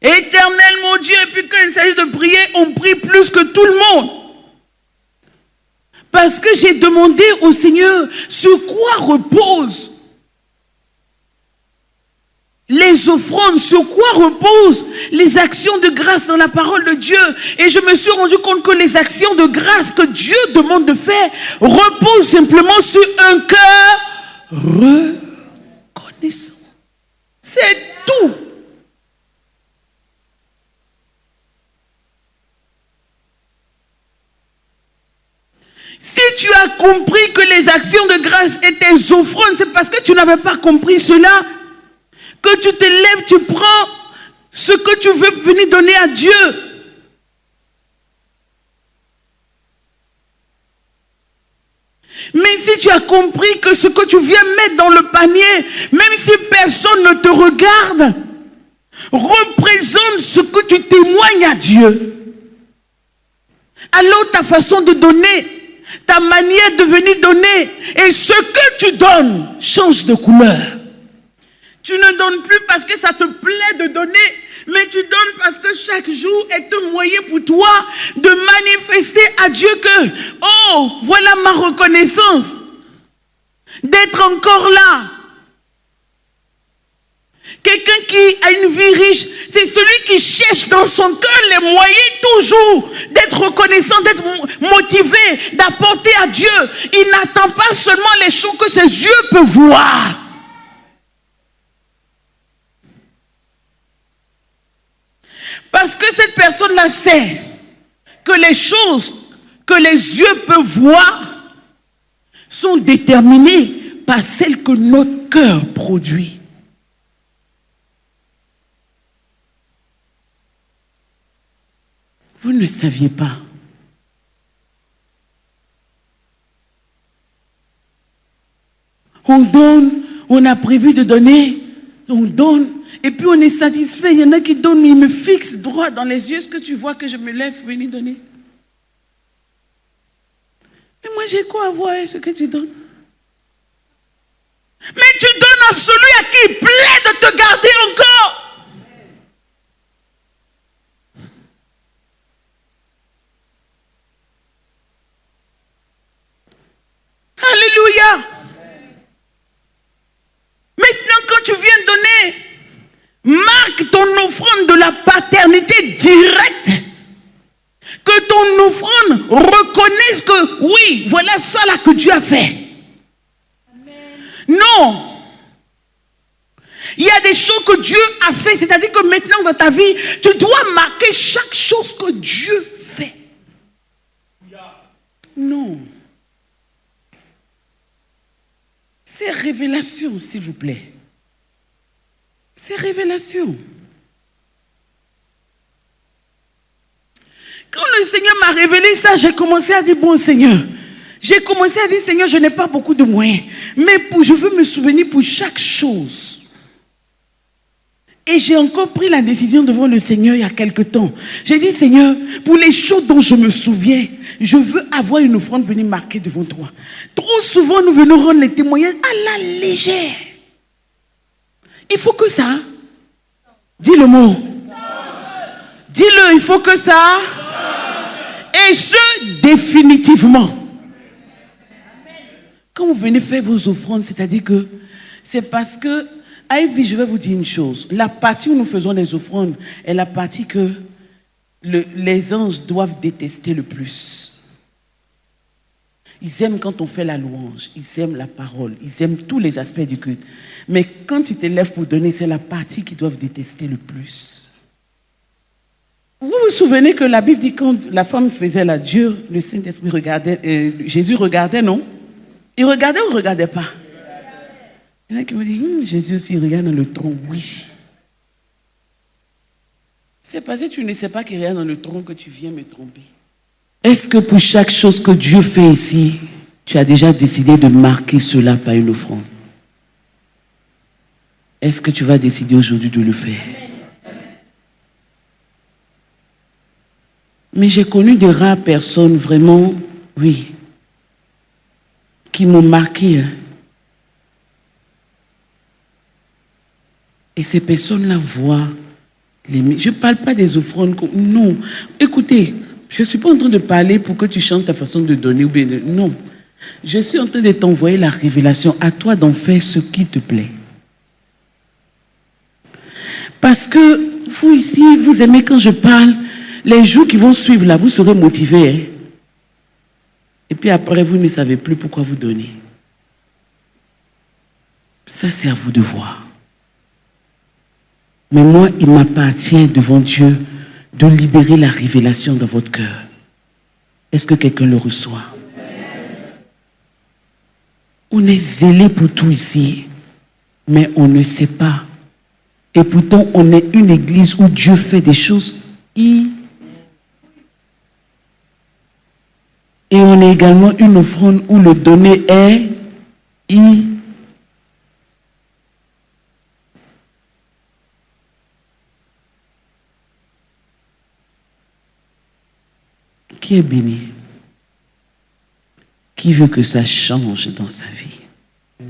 Éternel mon Dieu, et puis quand il s'agit de prier, on prie plus que tout le monde. Parce que j'ai demandé au Seigneur sur quoi reposent les offrandes, sur quoi reposent les actions de grâce dans la parole de Dieu. Et je me suis rendu compte que les actions de grâce que Dieu demande de faire reposent simplement sur un cœur reconnaissant. C'est tout. Si tu as compris que les actions de grâce étaient offrandes, c'est parce que tu n'avais pas compris cela. Que tu te lèves, tu prends ce que tu veux venir donner à Dieu. Mais si tu as compris que ce que tu viens mettre dans le panier, même si personne ne te regarde, représente ce que tu témoignes à Dieu. Alors ta façon de donner, ta manière de venir donner et ce que tu donnes change de couleur. Tu ne donnes plus parce que ça te plaît de donner, mais tu donnes parce que chaque jour est un moyen pour toi de manifester à Dieu que, oh, voilà ma reconnaissance, d'être encore là. Quelqu'un qui a une vie riche, c'est celui qui cherche dans son cœur les moyens toujours d'être reconnaissant, d'être motivé, d'apporter à Dieu. Il n'attend pas seulement les choses que ses yeux peuvent voir. Parce que cette personne-là sait que les choses que les yeux peuvent voir sont déterminées par celles que notre cœur produit. Vous ne saviez pas. On donne, on a prévu de donner, on donne, et puis on est satisfait. Il y en a qui donnent, mais ils me fixent droit dans les yeux. Est-ce que tu vois que je me lève pour venir donner? Mais moi, j'ai quoi à voir avec ce que tu donnes? Mais tu donnes à celui à qui il plaît de te garder encore. Alléluia. Maintenant, quand tu viens donner, marque ton offrande de la paternité directe. Que ton offrande reconnaisse que oui, voilà ça là que Dieu a fait. Amen. Non. Il y a des choses que Dieu a fait, c'est-à-dire que maintenant dans ta vie, tu dois marquer chaque chose que Dieu fait. Non. C'est révélation, s'il vous plaît. C'est révélation. Quand le Seigneur m'a révélé ça, j'ai commencé à dire, bon Seigneur, j'ai commencé à dire, Seigneur, je n'ai pas beaucoup de moyens, mais je veux me souvenir pour chaque chose. Et j'ai encore pris la décision devant le Seigneur il y a quelque temps. J'ai dit, Seigneur, pour les choses dont je me souviens, je veux avoir une offrande venue marquée devant toi. Trop souvent, nous venons rendre les témoignages à la légère. Il faut que ça. Dis le mot. Dis-le, il faut que ça. Et ce, définitivement. Quand vous venez faire vos offrandes, c'est-à-dire que c'est parce que, à Ivy, je vais vous dire une chose. La partie où nous faisons les offrandes est la partie que les anges doivent détester le plus. Ils aiment quand on fait la louange, ils aiment la parole, ils aiment tous les aspects du culte. Mais quand ils te lèvent pour donner, c'est la partie qu'ils doivent détester le plus. Vous vous souvenez que la Bible dit quand la femme faisait la Dieu, le Saint-Esprit regardait, Jésus regardait, non? Il regardait ou ne regardait pas? Il y en a qui me disent, Jésus aussi regarde dans le tronc, oui. C'est parce que tu ne sais pas qu'il regarde dans le tronc que tu viens me tromper. Est-ce que pour chaque chose que Dieu fait ici, tu as déjà décidé de marquer cela par une offrande? Est-ce que tu vas décider aujourd'hui de le faire? Mais j'ai connu de rares personnes vraiment, oui, qui m'ont marqué. Et ces personnes-là voient les... Je ne parle pas des offrandes. Non. Écoutez, je ne suis pas en train de parler pour que tu chantes ta façon de donner ou bien de... Non. Je suis en train de t'envoyer la révélation. À toi d'en faire ce qui te plaît. Parce que vous ici, vous aimez quand je parle, les jours qui vont suivre là, vous serez motivés. Hein? Et puis après, vous ne savez plus pourquoi vous donnez. Ça, c'est à vous de voir. Mais moi, il m'appartient devant Dieu de libérer la révélation dans votre cœur. Est-ce que quelqu'un le reçoit? On est zélé pour tout ici, mais on ne sait pas. Et pourtant, on est une église où Dieu fait des choses. Et on est également une offrande où le donné est Qui est béni? Qui veut que ça change dans sa vie? Il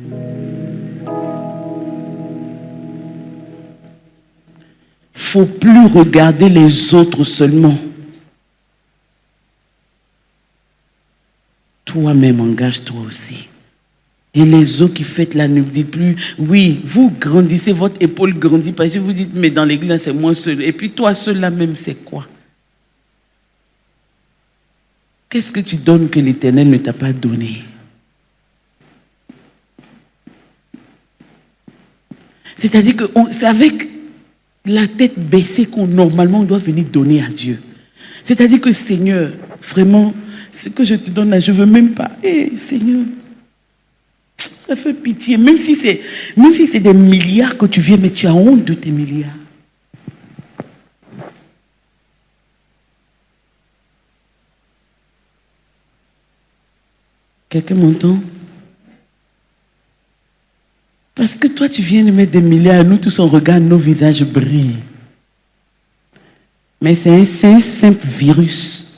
ne faut plus regarder les autres seulement. Toi-même, engage-toi aussi. Et les autres qui fêtent là, ne vous dites plus, oui, vous grandissez, votre épaule grandit, parce que vous dites, mais dans l'église, c'est moi seul. Et puis toi, seul là même, c'est quoi? Qu'est-ce que tu donnes que l'Éternel ne t'a pas donné? C'est-à-dire que c'est avec la tête baissée qu'on normalement on doit venir donner à Dieu. C'est-à-dire que Seigneur, vraiment, ce que je te donne là, je ne veux même pas. Seigneur, ça fait pitié. Même si c'est des milliards que tu viens, mais tu as honte de tes milliards. Quelqu'un m'entend? Parce que toi, tu viens de mettre des milliards, nous tous on regarde, nos visages brillent. Mais c'est un simple virus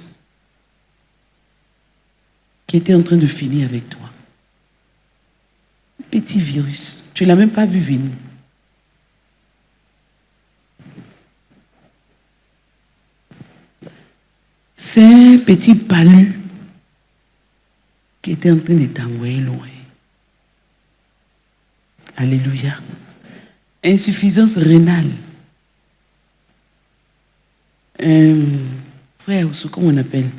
qui était en train de finir avec toi. Un petit virus. Tu ne l'as même pas vu venir. C'est un petit palu qui était en train de t'envoyer loin. Alléluia. Insuffisance rénale. Frère, comment on appelle?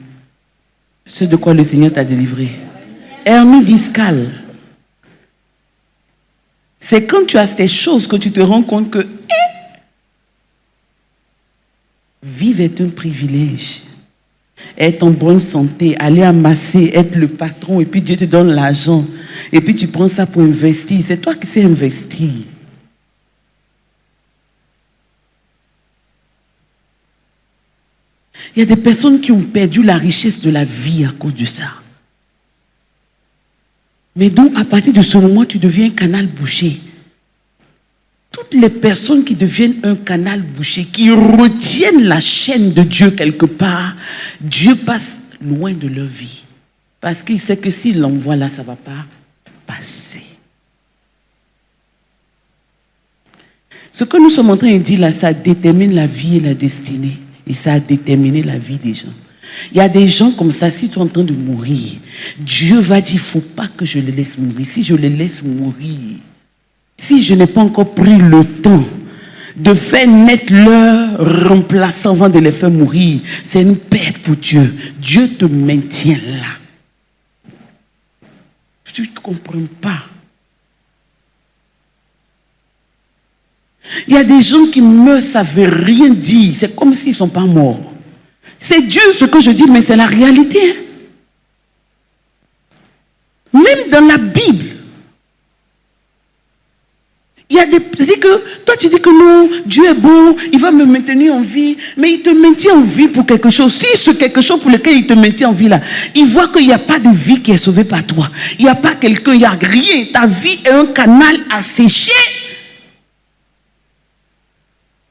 Ce de quoi le Seigneur t'a délivré. Hernie discale. C'est quand tu as ces choses que tu te rends compte que vivre est un privilège. Être en bonne santé, aller amasser, être le patron, et puis Dieu te donne l'argent. Et puis tu prends ça pour investir. C'est toi qui sais investir. Il y a des personnes qui ont perdu la richesse de la vie à cause de ça. Mais donc, à partir de ce moment, tu deviens un canal bouché. Toutes les personnes qui deviennent un canal bouché, qui retiennent la chaîne de Dieu quelque part, Dieu passe loin de leur vie. Parce qu'il sait que s'il l'envoie là, ça ne va pas passer. Ce que nous sommes en train de dire là, ça détermine la vie et la destinée. Et ça a déterminé la vie des gens. Il y a des gens comme ça, si tu es en train de mourir, Dieu va dire, il ne faut pas que je les laisse mourir. Si je les laisse mourir, si je n'ai pas encore pris le temps de faire naître leur remplaçant avant de les faire mourir, c'est une perte pour Dieu. Dieu te maintient là. Tu ne comprends pas. Il y a des gens qui meurent, ça ne veut rien dire. C'est comme s'ils ne sont pas morts. C'est Dieu ce que je dis, mais c'est la réalité. Même dans la Bible, il y a des... C'est-à-dire que toi tu dis que non, Dieu est bon, il va me maintenir en vie, mais il te maintient en vie pour quelque chose. Si ce quelque chose pour lequel il te maintient en vie là, il voit qu'il n'y a pas de vie qui est sauvée par toi. Il n'y a pas quelqu'un, il n'y a rien. Ta vie est un canal asséché.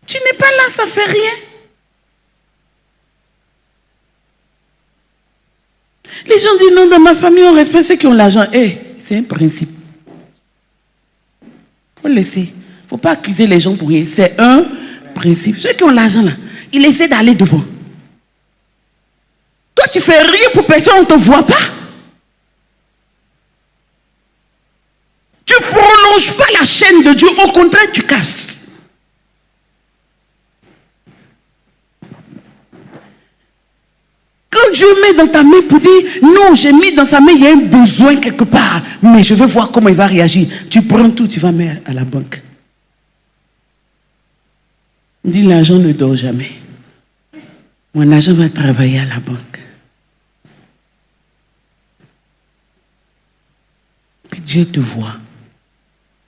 Tu n'es pas là, ça ne fait rien. Les gens disent non, dans ma famille, on respecte ceux qui ont l'argent. C'est un principe. Il faut laisser. Il ne faut pas accuser les gens pour rien. C'est un principe. Ceux qui ont l'argent là, ils essaient d'aller devant. Toi, tu ne fais rien pour personne, on ne te voit pas. Tu ne prolonges pas la chaîne de Dieu. Au contraire, tu casses. Quand Dieu met dans ta main pour dire, non, j'ai mis dans sa main, il y a un besoin quelque part, mais je veux voir comment il va réagir. Tu prends tout, tu vas mettre à la banque. Il dit, l'argent ne dort jamais. Mon argent va travailler à la banque. Puis Dieu te voit.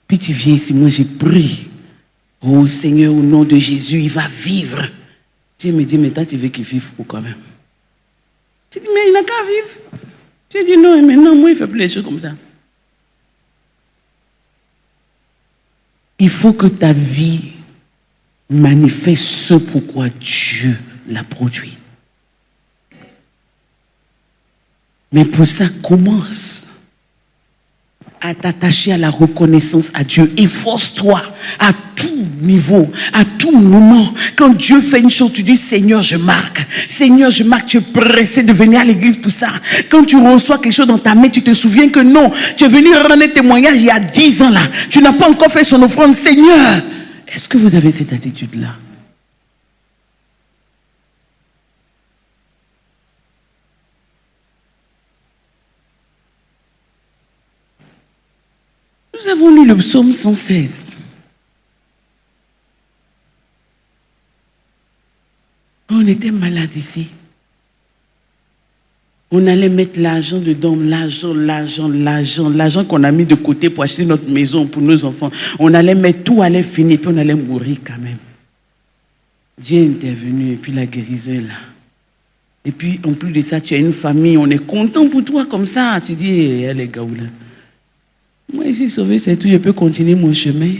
Puis tu viens ici, moi j'ai prié. Oh Seigneur, au nom de Jésus, il va vivre. Dieu me dit, mais toi tu veux qu'il vive ou quand même? Tu dis, mais il n'a qu'à vivre. Tu dis, non, mais non, moi, il ne fait plus les choses comme ça. Il faut que ta vie manifeste ce pourquoi Dieu l'a produit. Mais pour ça, commence à t'attacher à la reconnaissance à Dieu. Efforce-toi à tout niveau, à tout moment. Quand Dieu fait une chose, tu dis Seigneur, je marque. Seigneur, je marque. Tu es pressé de venir à l'église pour ça. Quand tu reçois quelque chose dans ta main, tu te souviens que non, tu es venu rendre un témoignage il y a 10 ans là. Tu n'as pas encore fait son offrande. Seigneur, est-ce que vous avez cette attitude-là? Nous avons lu le psaume 116. On était malade ici. On allait mettre l'argent dedans, l'argent qu'on a mis de côté pour acheter notre maison pour nos enfants. On allait mettre tout, allait finir, puis on allait mourir quand même. Dieu est intervenu et puis la guérison est là. Et puis en plus de ça, tu as une famille, on est content pour toi comme ça. Tu dis, hey, les gars, là. Moi ici, sauvé, c'est tout, je peux continuer mon chemin.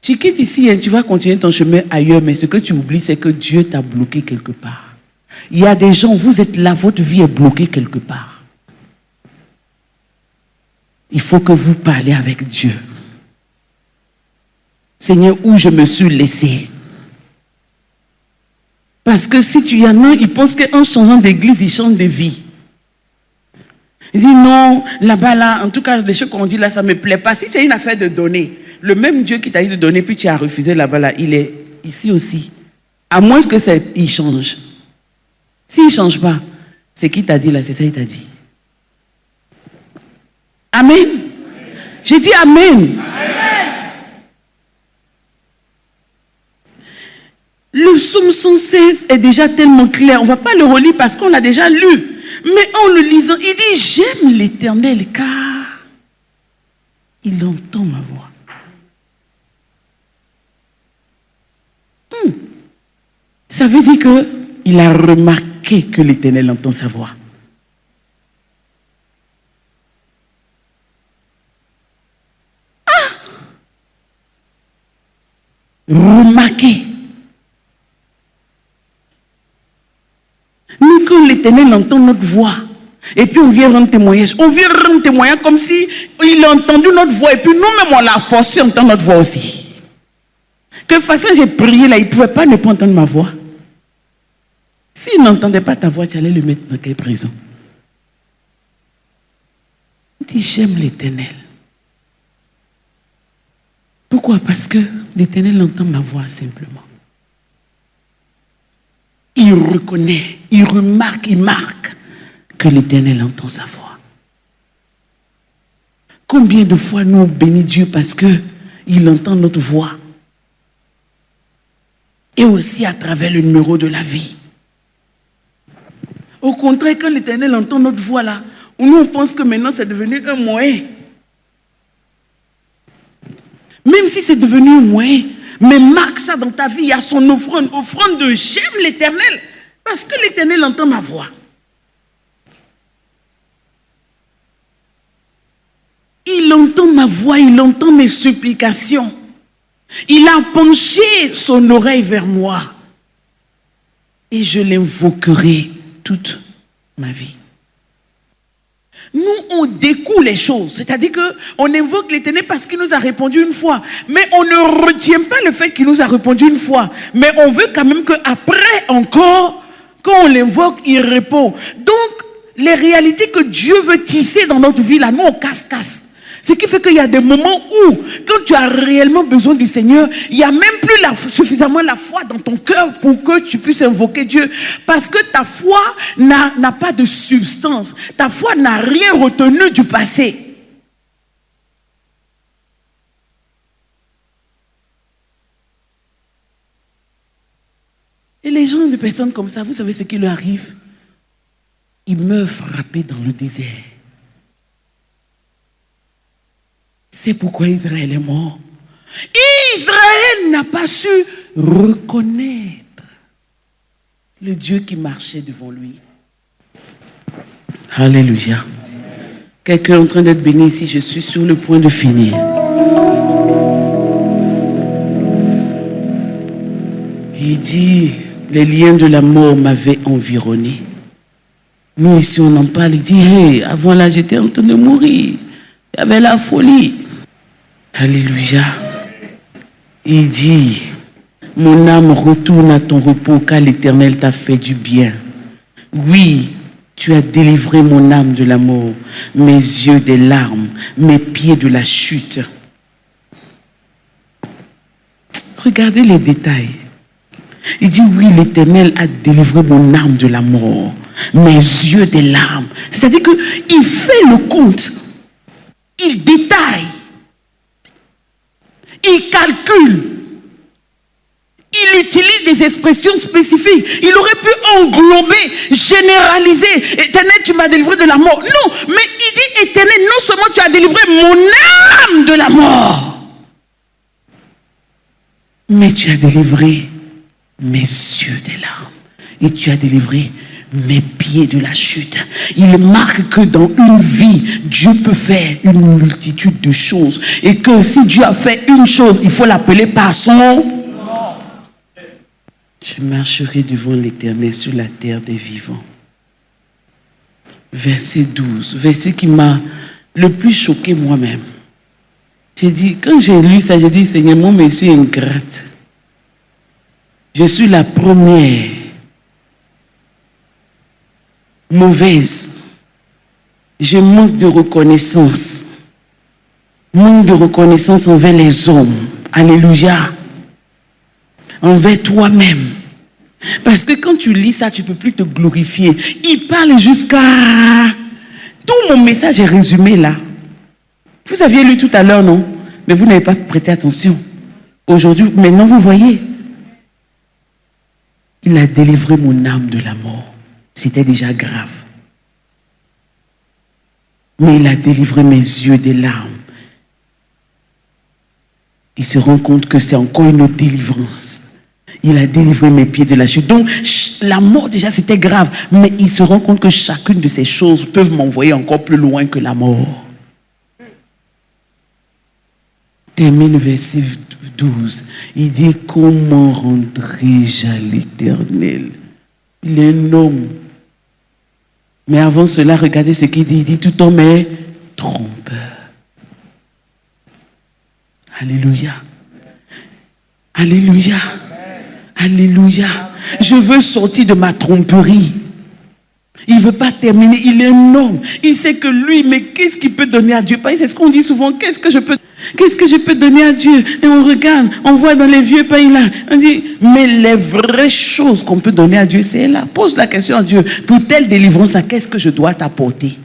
Tu quittes ici, hein, tu vas continuer ton chemin ailleurs, mais ce que tu oublies, c'est que Dieu t'a bloqué quelque part. Il y a des gens, vous êtes là, votre vie est bloquée quelque part. Il faut que vous parliez avec Dieu. Seigneur, où je me suis laissé? Parce que si tu y en as, ils pensent qu'en changeant d'église, ils changent de vie. Il dit non, là-bas, là, en tout cas, les choses qu'on dit là, ça ne me plaît pas. Si c'est une affaire de donner, le même Dieu qui t'a dit de donner, puis tu as refusé là-bas, là, il est ici aussi. À moins que il change. S'il ne change pas, c'est qui t'a dit là, c'est ça qu'il t'a dit. Amen. J'ai dit Amen. Le psaume 116 est déjà tellement clair. On ne va pas le relire parce qu'on l'a déjà lu. Mais en le lisant, il dit, j'aime l'Éternel car il entend ma voix. Ça veut dire qu'il a remarqué que l'Éternel entend sa voix. Remarquez. Nous, quand l'Éternel entend notre voix, et puis on vient rendre témoignage, comme si il a entendu notre voix, et puis nous-mêmes on l'a forcé à entendre notre voix aussi. Que façon j'ai prié là, il ne pouvait pas ne pas entendre ma voix. S'il n'entendait pas ta voix, tu allais le mettre dans quelle prison? Il dit, j'aime l'Éternel. Pourquoi? Parce que l'Éternel entend ma voix simplement. Il reconnaît, il remarque, il marque que l'Éternel entend sa voix. Combien de fois nous bénissons Dieu parce qu'il entend notre voix? Et aussi à travers le numéro de la vie. Au contraire, quand l'Éternel entend notre voix là, nous on pense que maintenant c'est devenu un moyen. Même si c'est devenu un moyen, mais marque ça dans ta vie, il y a son offrande de j'aime l'Éternel, parce que l'Éternel entend ma voix. Il entend ma voix, il entend mes supplications. Il a penché son oreille vers moi. Et je l'invoquerai toute ma vie. Nous, on découle les choses. C'est-à-dire qu'on invoque l'Éternel parce qu'il nous a répondu une fois. Mais on ne retient pas le fait qu'il nous a répondu une fois. Mais on veut quand même qu'après encore, quand on l'invoque, il répond. Donc, les réalités que Dieu veut tisser dans notre vie, là, nous, on casse. Ce qui fait qu'il y a des moments où, quand tu as réellement besoin du Seigneur, il n'y a même plus suffisamment la foi dans ton cœur pour que tu puisses invoquer Dieu. Parce que ta foi n'a pas de substance. Ta foi n'a rien retenu du passé. Et les gens, de personnes comme ça, vous savez ce qui leur arrive? Ils meurent frappés dans le désert. C'est pourquoi Israël est mort. Israël n'a pas su reconnaître le Dieu qui marchait devant lui. Alléluia. Quelqu'un est en train d'être béni ici, je suis sur le point de finir. Il dit, les liens de la mort m'avaient environné. Nous ici on en parle, il dit, hey, avant là j'étais en train de mourir. Il y avait la folie. Alléluia. Il dit, mon âme retourne à ton repos car l'Éternel t'a fait du bien. Oui, tu as délivré mon âme de la mort, mes yeux des larmes, mes pieds de la chute. Regardez les détails. Il dit, oui, l'Éternel a délivré mon âme de la mort, mes yeux des larmes. C'est-à-dire qu'il fait le compte, il détaille, il calcule, il utilise des expressions spécifiques. Il aurait pu englober, généraliser. Éternel, tu m'as délivré de la mort. Non, mais il dit, Éternel, non seulement tu as délivré mon âme de la mort, mais tu as délivré mes yeux des larmes. Et tu as délivré mes pieds de la chute. Il marque que dans une vie, Dieu peut faire une multitude de choses. Et que si Dieu a fait une chose, il faut l'appeler par son nom. Je marcherai devant l'Éternel sur la terre des vivants. Verset 12, verset qui m'a le plus choqué moi-même. J'ai dit, quand j'ai lu ça, j'ai dit, Seigneur, moi, je suis ingrate. Je suis la première mauvaise. Je manque de reconnaissance. Manque de reconnaissance envers les hommes. Alléluia. Envers toi-même. Parce que quand tu lis ça, tu ne peux plus te glorifier. Il parle jusqu'à... Tout mon message est résumé là. Vous aviez lu tout à l'heure, non? Mais vous n'avez pas prêté attention. Aujourd'hui, maintenant vous voyez. Il a délivré mon âme de la mort. C'était déjà grave. Mais il a délivré mes yeux des larmes. Il se rend compte que c'est encore une autre délivrance. Il a délivré mes pieds de la chute. Donc, la mort déjà c'était grave. Mais il se rend compte que chacune de ces choses peuvent m'envoyer encore plus loin que la mort. Termine verset 12. Il dit, comment rendrai-je à l'Éternel? Il est un homme. Mais avant cela, regardez ce qu'il dit. Il dit, tout homme est trompeur. Alléluia. Alléluia. Alléluia. Je veux sortir de ma tromperie. Il ne veut pas terminer. Il est un homme. Il sait que lui, mais qu'est-ce qu'il peut donner à Dieu? C'est ce qu'on dit souvent. Qu'est-ce que je peux donner à Dieu? Et on regarde, on voit dans les vieux pays là. On dit, mais les vraies choses qu'on peut donner à Dieu, c'est là. Pose la question à Dieu. Pour telle délivrance, qu'est-ce que je dois t'apporter?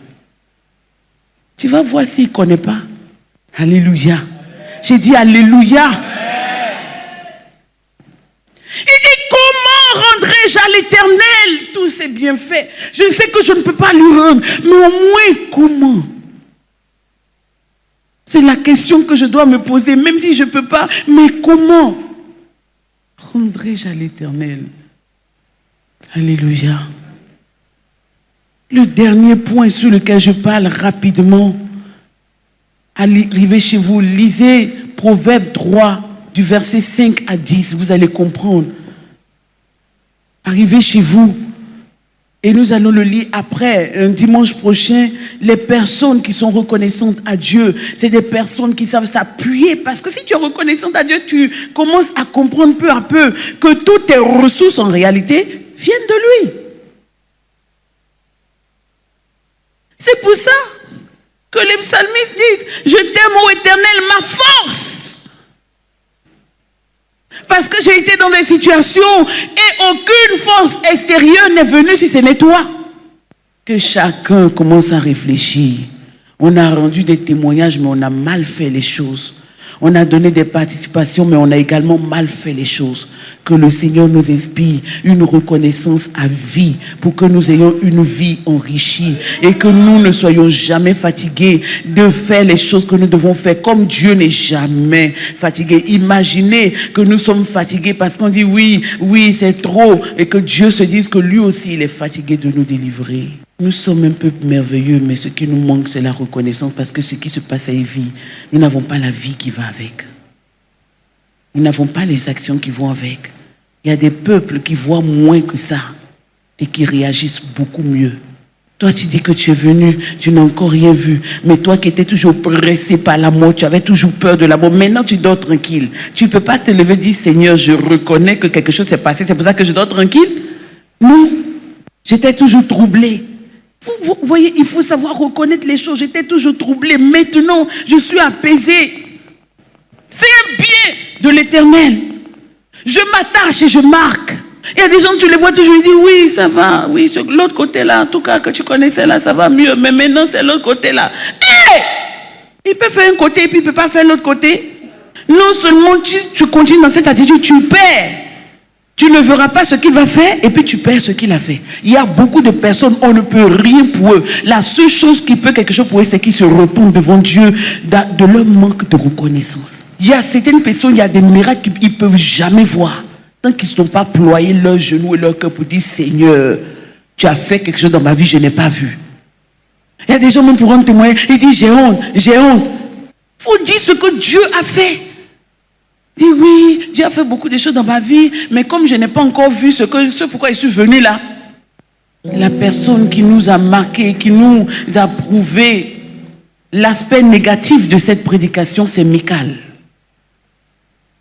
Tu vas voir s'il ne connaît pas. Alléluia. J'ai dit Alléluia. Il dit, comment rendrai-je à l'Éternel tous ses bienfaits? Je sais que je ne peux pas lui rendre, mais au moins comment? C'est la question que je dois me poser, même si je ne peux pas, mais comment rendrai-je à l'Éternel? Alléluia. Le dernier point sur lequel je parle rapidement, arrivez chez vous, lisez Proverbe 3, du verset 5 à 10, vous allez comprendre. Arrivez chez vous et nous allons le lire après, un dimanche prochain. Les personnes qui sont reconnaissantes à Dieu, c'est des personnes qui savent s'appuyer, parce que si tu es reconnaissante à Dieu, tu commences à comprendre peu à peu que toutes tes ressources en réalité viennent de lui. C'est pour ça que les psalmistes disent, je t'aime ô Éternel, ma force. Parce que j'ai été dans des situations et aucune force extérieure n'est venue si ce n'est toi. Que chacun commence à réfléchir. On a rendu des témoignages, mais on a mal fait les choses. On a donné des participations, mais on a également mal fait les choses. Que le Seigneur nous inspire une reconnaissance à vie pour que nous ayons une vie enrichie et que nous ne soyons jamais fatigués de faire les choses que nous devons faire comme Dieu n'est jamais fatigué. Imaginez que nous sommes fatigués parce qu'on dit oui, oui, c'est trop, et que Dieu se dise que lui aussi il est fatigué de nous délivrer. Nous sommes un peu merveilleux, mais ce qui nous manque, c'est la reconnaissance, parce que ce qui se passe à Evie, nous n'avons pas la vie qui va avec. Nous n'avons pas les actions qui vont avec. Il y a des peuples qui voient moins que ça et qui réagissent beaucoup mieux. Toi, tu dis que tu es venu, tu n'as encore rien vu. Mais toi qui étais toujours pressé par la mort, tu avais toujours peur de la mort. Maintenant, tu dors tranquille. Tu ne peux pas te lever et dire, Seigneur, je reconnais que quelque chose s'est passé. C'est pour ça que je dors tranquille? Non. J'étais toujours troublée. Vous voyez, il faut savoir reconnaître les choses. J'étais toujours troublée. Maintenant, je suis apaisée. C'est un bien de l'Éternel. Je m'attache et je marque. Il y a des gens, tu les vois toujours, ils disent, oui, ça va, oui, l'autre côté là, en tout cas, que tu connaissais là, ça va mieux, mais maintenant, c'est l'autre côté là. Hey! Il peut faire un côté et puis il ne peut pas faire l'autre côté. Non seulement tu continues dans cette attitude, tu perds. Tu ne verras pas ce qu'il va faire et puis tu perds ce qu'il a fait. Il y a beaucoup de personnes, on ne peut rien pour eux. La seule chose qui peut quelque chose pour eux, c'est qu'ils se répondent devant Dieu de leur manque de reconnaissance. Il y a certaines personnes, il y a des miracles qu'ils ne peuvent jamais voir. Tant qu'ils ne sont pas ployés leurs genoux et leur cœur pour dire, Seigneur, tu as fait quelque chose dans ma vie, je n'ai pas vu. Il y a des gens même pour rendre témoin, ils disent, j'ai honte, j'ai honte. Il faut dire ce que Dieu a fait. Dis oui, Dieu a fait beaucoup de choses dans ma vie, mais comme je n'ai pas encore vu ce pourquoi je suis venu là. La personne qui nous a marqué, qui nous a prouvé l'aspect négatif de cette prédication, c'est Michal.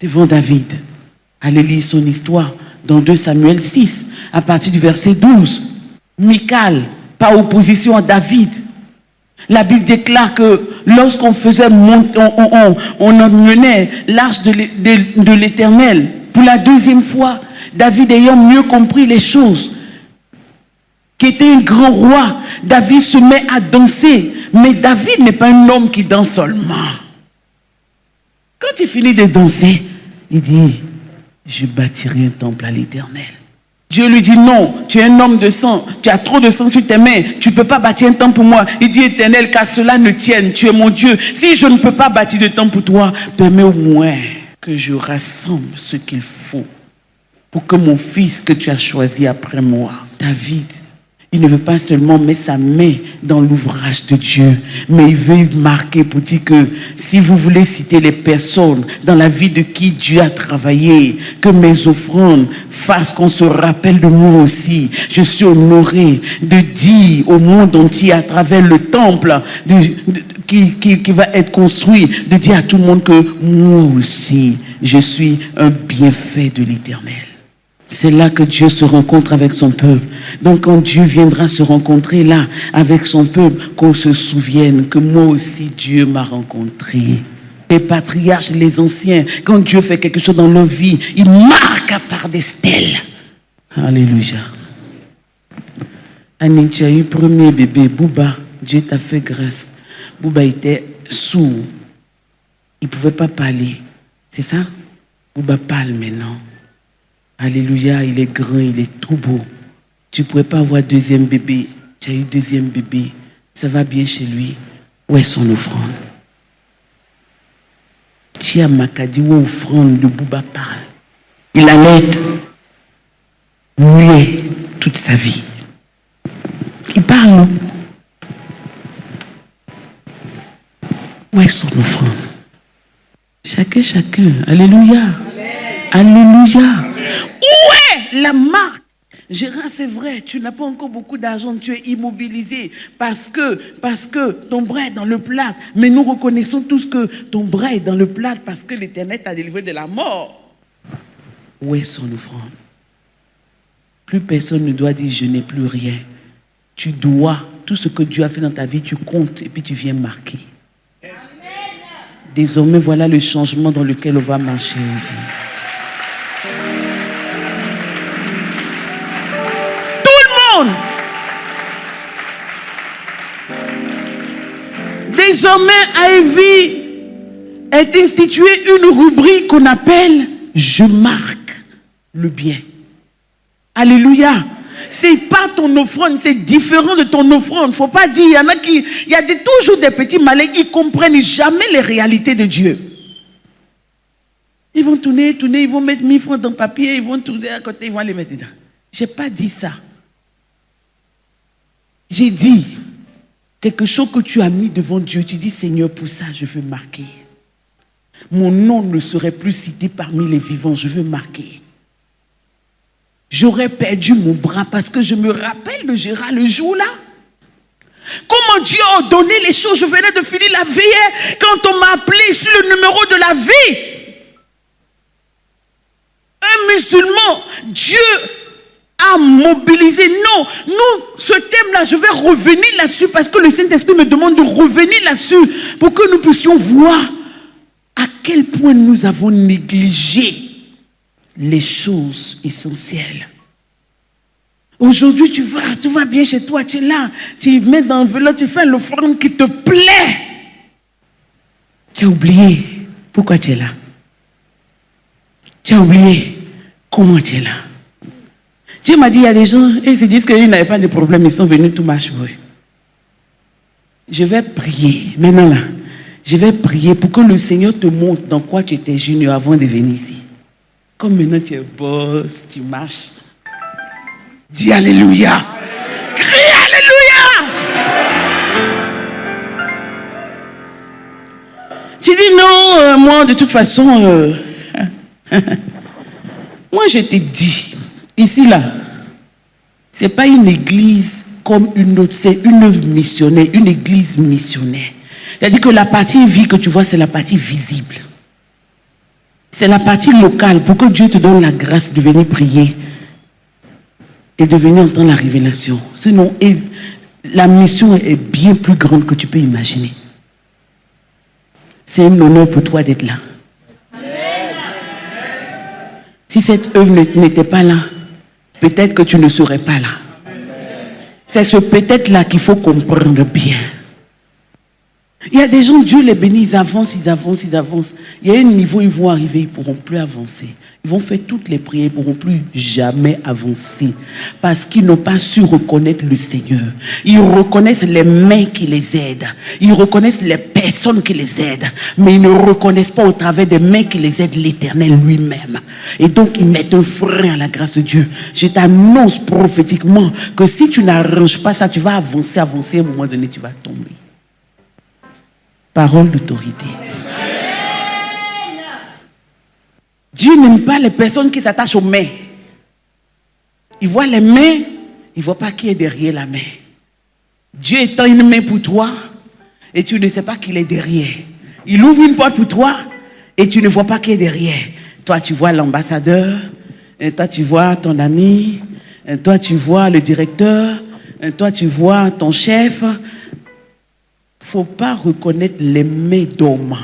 Devant David. Allez lire son histoire dans 2 Samuel 6, à partir du verset 12. Michal, par opposition à David. La Bible déclare que lorsqu'on faisait monter, on emmenait l'arche de l'Éternel pour la deuxième fois, David ayant mieux compris les choses, qui était un grand roi, David se met à danser. Mais David n'est pas un homme qui danse seulement. Quand il finit de danser, il dit, je bâtirai un temple à l'Éternel. Dieu lui dit, non, tu es un homme de sang, tu as trop de sang sur tes mains, tu ne peux pas bâtir un temple pour moi. Il dit, Éternel, qu'à cela ne tienne, tu es mon Dieu. Si je ne peux pas bâtir de temple pour toi, permets au moins que je rassemble ce qu'il faut pour que mon fils que tu as choisi après moi, David, il ne veut pas seulement mettre sa main dans l'ouvrage de Dieu, mais il veut marquer pour dire que si vous voulez citer les personnes dans la vie de qui Dieu a travaillé, que mes offrandes fassent qu'on se rappelle de moi aussi. Je suis honoré de dire au monde entier à travers le temple qui va être construit, de dire à tout le monde que moi aussi, je suis un bienfait de l'Éternel. C'est là que Dieu se rencontre avec son peuple. Donc quand Dieu viendra se rencontrer là avec son peuple, qu'on se souvienne que moi aussi Dieu m'a rencontré. Les patriarches, les anciens, quand Dieu fait quelque chose dans leur vie, il marque par des stèles. Alléluia. Annie, tu as eu premier bébé, Bouba. Dieu t'a fait grâce. Bouba était sourd. Il ne pouvait pas parler. C'est ça? Bouba parle maintenant. Alléluia, il est grand, il est tout beau. Tu ne pourrais pas avoir deuxième bébé. Tu as eu deuxième bébé. Ça va bien chez lui. Où est son offrande? Tia Makadi, où offrande de Bouba parle. Il allait être muet toute sa vie. Il parle, non? Où est son offrande? Chacun. Alléluia. Alléluia. Où est la marque? Gérard, c'est vrai, tu n'as pas encore beaucoup d'argent, tu es immobilisé parce que ton bras est dans le plat. Mais nous reconnaissons tous que ton bras est dans le plat parce que l'Éternel t'a délivré de la mort. Où est son offrande? Plus personne ne doit dire je n'ai plus rien. Tu dois, tout ce que Dieu a fait dans ta vie, tu comptes et puis tu viens marquer. Désormais, voilà le changement dans lequel on va marcher. Désormais, à Evie est instituée une rubrique qu'on appelle « Je marque le bien ». Alléluia. C'est pas ton offrande, c'est différent de ton offrande. Faut pas dire, il y a toujours des petits malins qui comprennent jamais les réalités de Dieu. Ils vont tourner, ils vont mettre 1000 francs dans le papier, ils vont tourner à côté, ils vont les mettre dedans. J'ai pas dit ça. J'ai dit quelque chose que tu as mis devant Dieu. Tu dis, Seigneur, pour ça, je veux marquer. Mon nom ne serait plus cité parmi les vivants. Je veux marquer. J'aurais perdu mon bras parce que je me rappelle de Gérard le jour-là. Comment Dieu a ordonné les choses. Je venais de finir la veillée quand on m'a appelé sur le numéro de la vie. Un musulman, Dieu a mobilisé. Non, nous, ce thème-là, je vais revenir là-dessus parce que le Saint-Esprit me demande de revenir là-dessus pour que nous puissions voir à quel point nous avons négligé les choses essentielles. Aujourd'hui, tu vas bien chez toi, tu es là, tu mets dans l'enveloppe, tu fais l'offrande qui te plaît. Tu as oublié pourquoi tu es là. Tu as oublié comment tu es là. Dieu m'a dit, il y a des gens, ils se disent qu'ils n'avaient pas de problème, ils sont venus, tout marche pour eux. Je vais prier, maintenant là, je vais prier pour que le Seigneur te montre dans quoi tu étais junior avant de venir ici. Comme maintenant tu es boss, tu marches. Dis Alléluia. Crie Alléluia. Tu dis non, moi de toute façon, moi je t'ai dit, ici là, c'est pas une église comme une autre, c'est une œuvre missionnaire, une église missionnaire. C'est-à-dire que la partie vie que tu vois, c'est la partie visible. C'est la partie locale pour que Dieu te donne la grâce de venir prier et de venir entendre la révélation. Sinon, la mission est bien plus grande que tu peux imaginer. C'est un honneur pour toi d'être là. Si cette œuvre n'était pas là, peut-être que tu ne serais pas là. C'est ce peut-être là qu'il faut comprendre bien. Il y a des gens, Dieu les bénit, ils avancent. Il y a un niveau, ils vont arriver, ils ne pourront plus avancer. Ils vont faire toutes les prières, ils ne pourront plus jamais avancer. Parce qu'ils n'ont pas su reconnaître le Seigneur. Ils reconnaissent les mains qui les aident. Ils reconnaissent les personnes qui les aident. Mais ils ne reconnaissent pas au travers des mains qui les aident l'Éternel lui-même. Et donc, ils mettent un frein à la grâce de Dieu. Je t'annonce prophétiquement que si tu n'arranges pas ça, tu vas avancer. À un moment donné, tu vas tomber. Parole d'autorité. Dieu n'aime pas les personnes qui s'attachent aux mains. Il voit les mains, il ne voit pas qui est derrière la main. Dieu étend une main pour toi et tu ne sais pas qui est derrière. Il ouvre une porte pour toi et tu ne vois pas qui est derrière. Toi, tu vois l'ambassadeur, et toi, tu vois ton ami, et toi, tu vois le directeur, et toi, tu vois ton chef. Il ne faut pas reconnaître les mains d'hommes.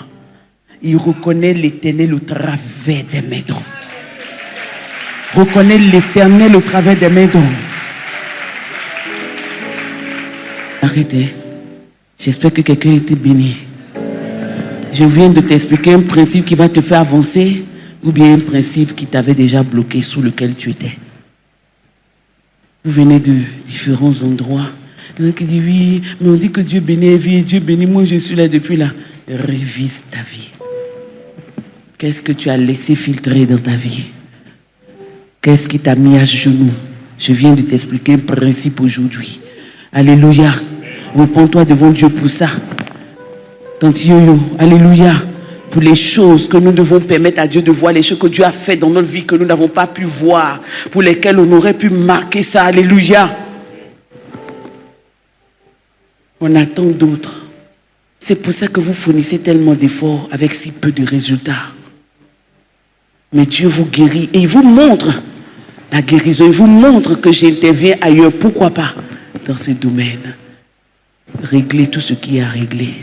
Il reconnaît l'Éternel au travers des mains d'hommes. Reconnaît l'Éternel au travers des mains d'hommes. Arrêtez. J'espère que quelqu'un a été béni. Je viens de t'expliquer un principe qui va te faire avancer ou bien un principe qui t'avait déjà bloqué sous lequel tu étais. Vous venez de différents endroits. Il y en a qui disent oui, mais on dit que Dieu bénit la vie, Dieu bénit, moi je suis là depuis là. Révise ta vie. Qu'est-ce que tu as laissé filtrer dans ta vie? Qu'est-ce qui t'a mis à genoux? Je viens de t'expliquer un principe aujourd'hui. Alléluia. Repends-toi devant Dieu pour ça. Tanti Yoyo, alléluia. Pour les choses que nous devons permettre à Dieu de voir, les choses que Dieu a fait dans notre vie que nous n'avons pas pu voir, pour lesquelles on aurait pu marquer ça. Alléluia. On attend d'autres. C'est pour ça que vous fournissez tellement d'efforts avec si peu de résultats. Mais Dieu vous guérit et il vous montre la guérison. Il vous montre que j'interviens ailleurs. Pourquoi pas dans ce domaine? Régler tout ce qui est à régler.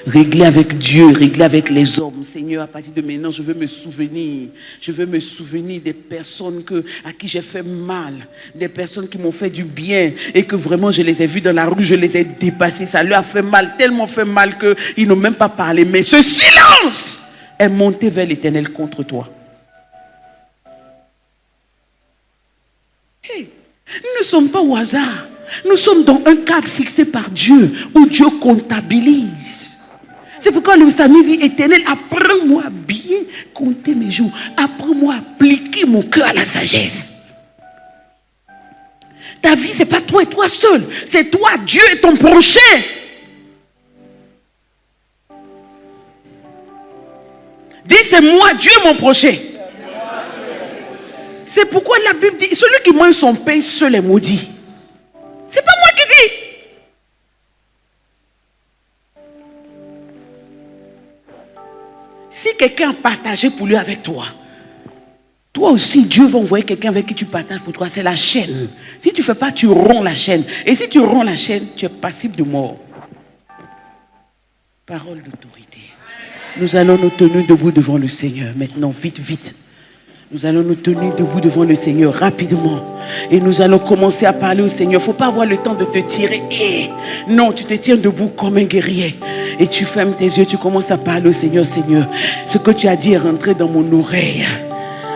Régler avec Dieu, régler avec les hommes. Seigneur, à partir de maintenant, je veux me souvenir. Je veux me souvenir des personnes à qui j'ai fait mal. Des personnes qui m'ont fait du bien. Et que vraiment, je les ai vues dans la rue, je les ai dépassées. Ça leur a fait mal, tellement fait mal qu'ils n'ont même pas parlé. Mais ce silence est monté vers l'Éternel contre toi. Hey, nous ne sommes pas au hasard. Nous sommes dans un cadre fixé par Dieu, où Dieu comptabilise. C'est pourquoi le psalmiste dit, Éternel, apprends-moi à bien compter mes jours. Apprends-moi à appliquer mon cœur à la sagesse. Ta vie, ce n'est pas toi et toi seul. C'est toi, Dieu et ton prochain. Dis, c'est moi, Dieu mon prochain. C'est pourquoi la Bible dit, celui qui mange son pain seul est maudit. C'est pas moi qui dis. Si quelqu'un a partagé pour lui avec toi, toi aussi, Dieu va envoyer quelqu'un avec qui tu partages pour toi. C'est la chaîne. Si tu ne fais pas, tu romps la chaîne. Et si tu romps la chaîne, tu es passible de mort. Parole d'autorité. Nous allons nous tenir debout devant le Seigneur. Maintenant, vite, vite. Nous allons nous tenir debout devant le Seigneur rapidement. Et nous allons commencer à parler au Seigneur. Il ne faut pas avoir le temps de te tirer. Non, tu te tiens debout comme un guerrier. Et tu fermes tes yeux, tu commences à parler au Seigneur. Seigneur, ce que tu as dit est rentré dans mon oreille.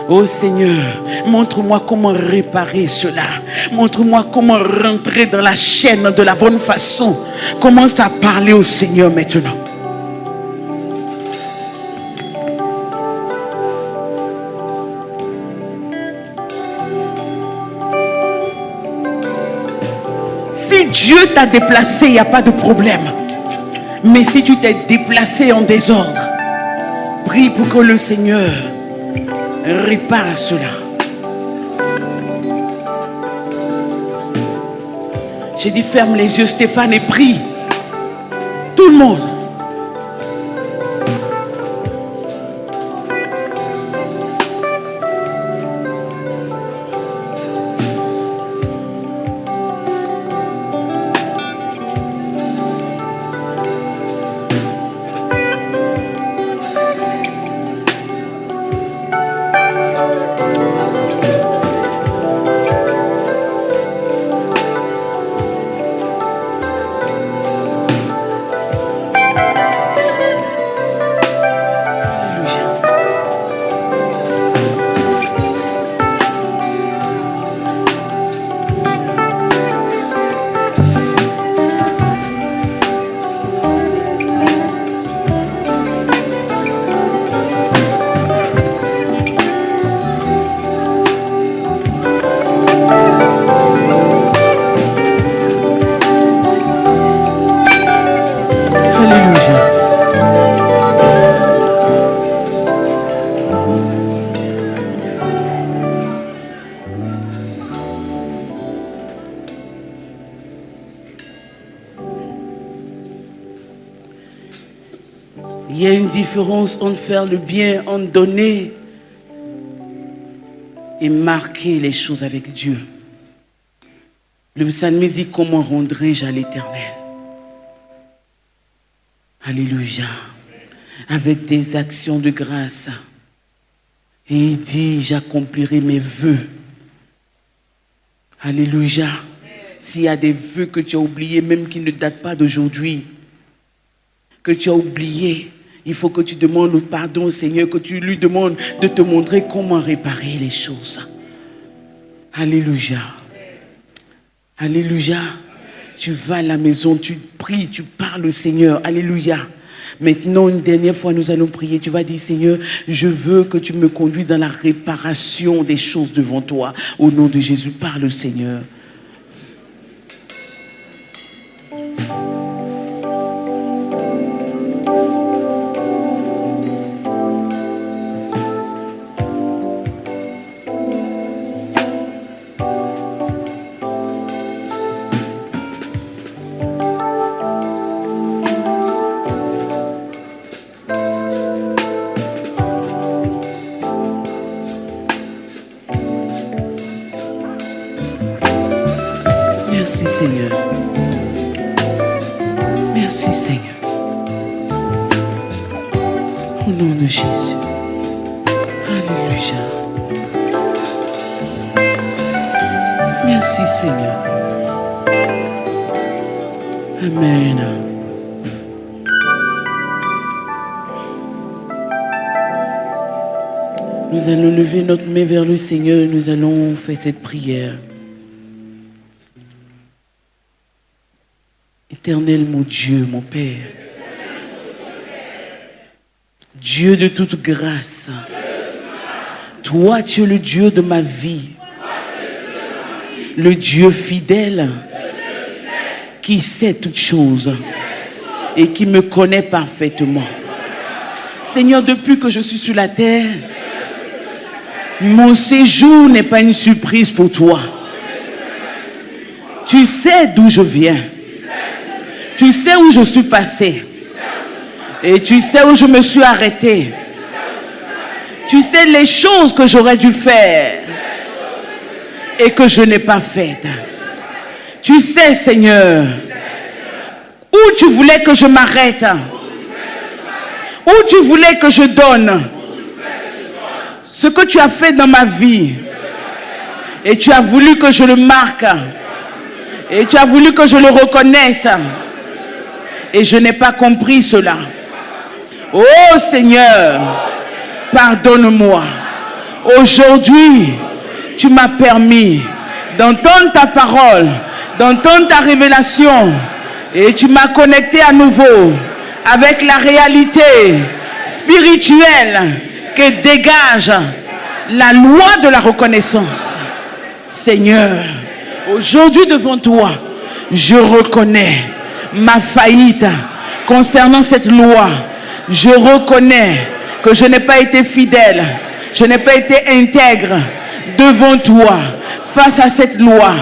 Oh Seigneur, montre-moi comment réparer cela. Montre-moi comment rentrer dans la chaîne de la bonne façon. Commence à parler au Seigneur maintenant. Si Dieu t'a déplacé, il n'y a pas de problème. Mais si tu t'es déplacé en désordre, prie pour que le Seigneur répare cela. J'ai dit ferme les yeux, Stéphane, et prie. Tout le monde. Il y a une différence entre faire le bien, entre donner et marquer les choses avec Dieu. Le psalmiste dit: comment rendrai-je à l'Éternel? Alléluia. Avec des actions de grâce. Et il dit: j'accomplirai mes vœux. Alléluia. S'il y a des vœux que tu as oubliés, même qui ne datent pas d'aujourd'hui, que tu as oubliés, il faut que tu demandes pardon au Seigneur, que tu lui demandes de te montrer comment réparer les choses. Alléluia. Alléluia. Tu vas à la maison, tu pries, tu parles au Seigneur. Alléluia. Maintenant, une dernière fois, nous allons prier. Tu vas dire: Seigneur, je veux que tu me conduises dans la réparation des choses devant toi. Au nom de Jésus, parle au Seigneur. Merci Seigneur. Merci Seigneur. Au nom de Jésus. Alléluia. Merci Seigneur. Amen. Nous allons lever notre main vers le Seigneur et nous allons faire cette prière. Éternel mon Dieu, mon Père, Dieu de toute grâce, toi tu es le Dieu de ma vie, le Dieu fidèle qui sait toutes choses et qui me connaît parfaitement. Seigneur, depuis que je suis sur la terre, mon séjour n'est pas une surprise pour toi. Tu sais d'où je viens. Tu sais où je suis passé. Et tu sais où je me suis arrêté. Tu sais les choses que j'aurais dû faire et que je n'ai pas faites. Tu sais, Seigneur, où tu voulais que je m'arrête, où tu voulais que je donne ce que tu as fait dans ma vie. Et tu as voulu que je le marque. Et tu as voulu que je le reconnaisse. Et je n'ai pas compris cela. Oh Seigneur, pardonne-moi. Aujourd'hui, tu m'as permis d'entendre ta parole, d'entendre ta révélation. Et tu m'as connecté à nouveau avec la réalité spirituelle que dégage la loi de la reconnaissance. Seigneur, aujourd'hui devant toi, je reconnais ma faillite concernant cette loi. Je reconnais que je n'ai pas été fidèle, je n'ai pas été intègre devant toi face à cette loi.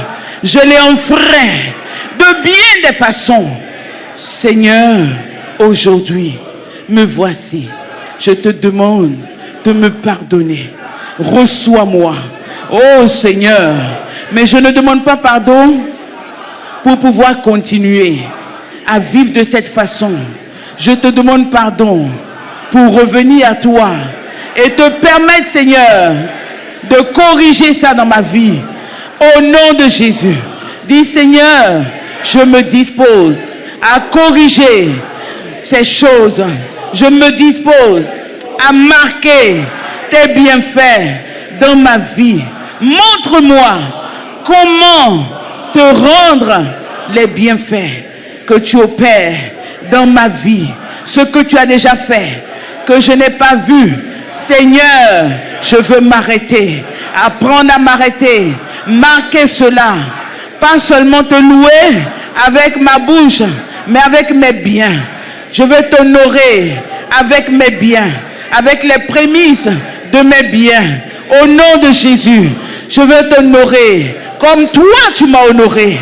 Je l'ai enfreint de bien des façons. Seigneur, aujourd'hui, me voici. Je te demande de me pardonner. Reçois-moi. Oh Seigneur, mais je ne demande pas pardon pour pouvoir continuer à vivre de cette façon. Je te demande pardon pour revenir à toi et te permettre, Seigneur, de corriger ça dans ma vie. Au nom de Jésus, dis Seigneur, je me dispose à corriger ces choses. Je me dispose à marquer tes bienfaits dans ma vie. Montre-moi comment te rendre les bienfaits que tu opères dans ma vie. Ce que tu as déjà fait, que je n'ai pas vu. Seigneur, je veux m'arrêter, apprendre à m'arrêter, marquer cela. Pas seulement te louer avec ma bouche, mais avec mes biens. Je veux t'honorer avec mes biens, avec les prémices de mes biens. Au nom de Jésus, je veux t'honorer comme toi tu m'as honoré.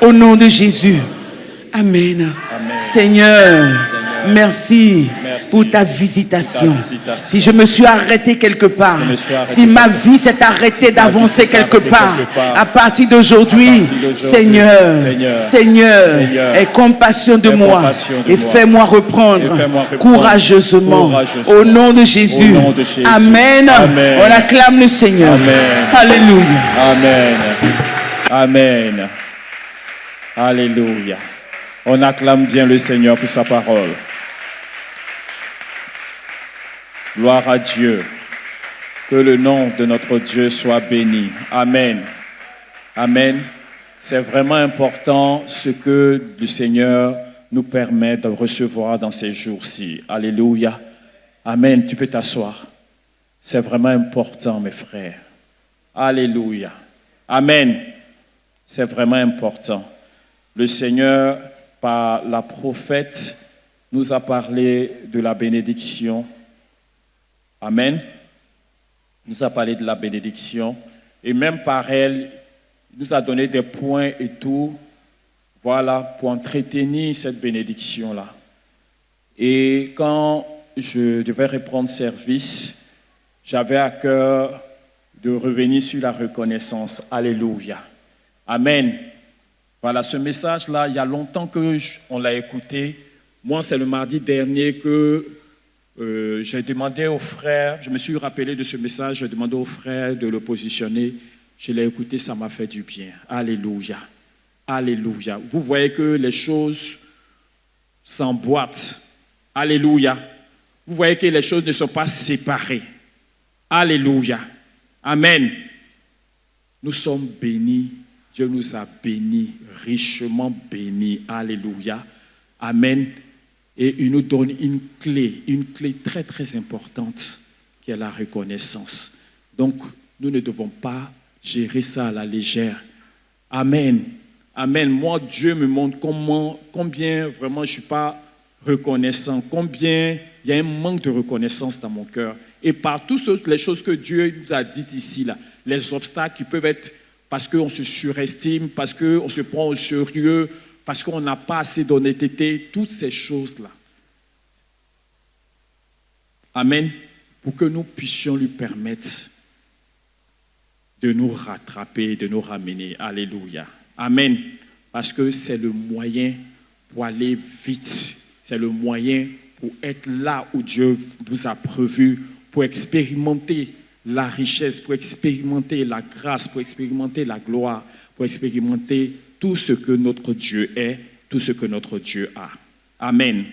Au nom de Jésus. Amen. Amen. Seigneur, Seigneur, merci pour ta visitation. Si je me suis arrêté quelque part, si ma vie s'est arrêtée d'avancer quelque part, à partir d'aujourd'hui, Seigneur, aie compassion de moi et fais-moi reprendre courageusement. Au nom de Jésus. Amen. On acclame le Seigneur. Amen. Alléluia. Amen. Amen. Alléluia. On acclame bien le Seigneur pour sa parole. Gloire à Dieu. Que le nom de notre Dieu soit béni. Amen. Amen. C'est vraiment important ce que le Seigneur nous permet de recevoir dans ces jours-ci. Alléluia. Amen. Tu peux t'asseoir. C'est vraiment important, mes frères. Alléluia. Amen. C'est vraiment important. Le Seigneur, par la prophète, nous a parlé de la bénédiction. Amen. Il nous a parlé de la bénédiction. Et même par elle, il nous a donné des points et tout, voilà, pour entretenir cette bénédiction-là. Et quand je devais reprendre service, j'avais à cœur de revenir sur la reconnaissance. Alléluia. Amen. Voilà, ce message-là, il y a longtemps qu'on l'a écouté. Moi, c'est le mardi dernier que j'ai demandé aux frères, je me suis rappelé de ce message, j'ai demandé aux frères de le positionner. Je l'ai écouté, ça m'a fait du bien. Alléluia. Alléluia. Vous voyez que les choses s'emboîtent. Alléluia. Vous voyez que les choses ne sont pas séparées. Alléluia. Amen. Nous sommes bénis. Dieu nous a bénis, richement bénis. Alléluia. Amen. Et il nous donne une clé très très importante qui est la reconnaissance. Donc, nous ne devons pas gérer ça à la légère. Amen. Amen. Moi, Dieu me montre combien vraiment je ne suis pas reconnaissant, combien il y a un manque de reconnaissance dans mon cœur. Et par toutes les choses que Dieu nous a dites ici, là, les obstacles qui peuvent être parce qu'on se surestime, parce qu'on se prend au sérieux, parce qu'on n'a pas assez d'honnêteté, toutes ces choses-là. Amen. pour que nous puissions lui permettre de nous rattraper, de nous ramener. Alléluia. Amen. Parce que c'est le moyen pour aller vite. C'est le moyen pour être là où Dieu nous a prévu, pour expérimenter la richesse, pour expérimenter la grâce, pour expérimenter la gloire, pour expérimenter tout ce que notre Dieu est, tout ce que notre Dieu a. Amen.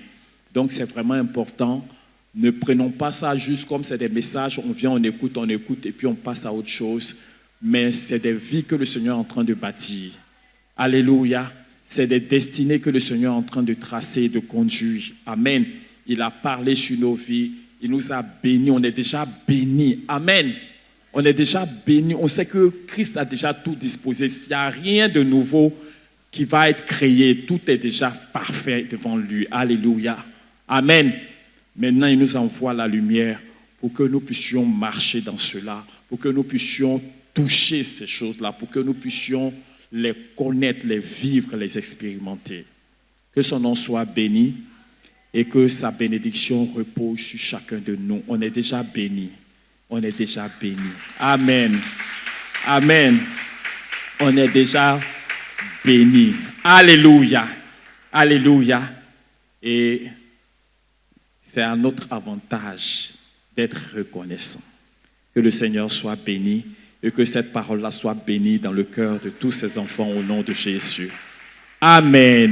Donc c'est vraiment important. Ne prenons pas ça juste comme c'est des messages, on vient, on écoute et puis on passe à autre chose. Mais c'est des vies que le Seigneur est en train de bâtir. Alléluia. C'est des destinées que le Seigneur est en train de tracer, de conduire. Amen. Il a parlé sur nos vies. Il nous a bénis. On est déjà bénis. Amen. On est déjà bénis. On sait que Christ a déjà tout disposé. Il n'y a rien de nouveau qui va être créé. Tout est déjà parfait devant lui. Alléluia. Amen. Maintenant, il nous envoie la lumière pour que nous puissions marcher dans cela, pour que nous puissions toucher ces choses-là, pour que nous puissions les connaître, les vivre, les expérimenter. Que son nom soit béni et que sa bénédiction repose sur chacun de nous. On est déjà bénis. On est déjà bénis. Amen. Amen. On est déjà bénis. Alléluia. Alléluia. Et c'est à notre avantage d'être reconnaissant. Que le Seigneur soit béni et que cette parole-là soit bénie dans le cœur de tous ses enfants au nom de Jésus. Amen.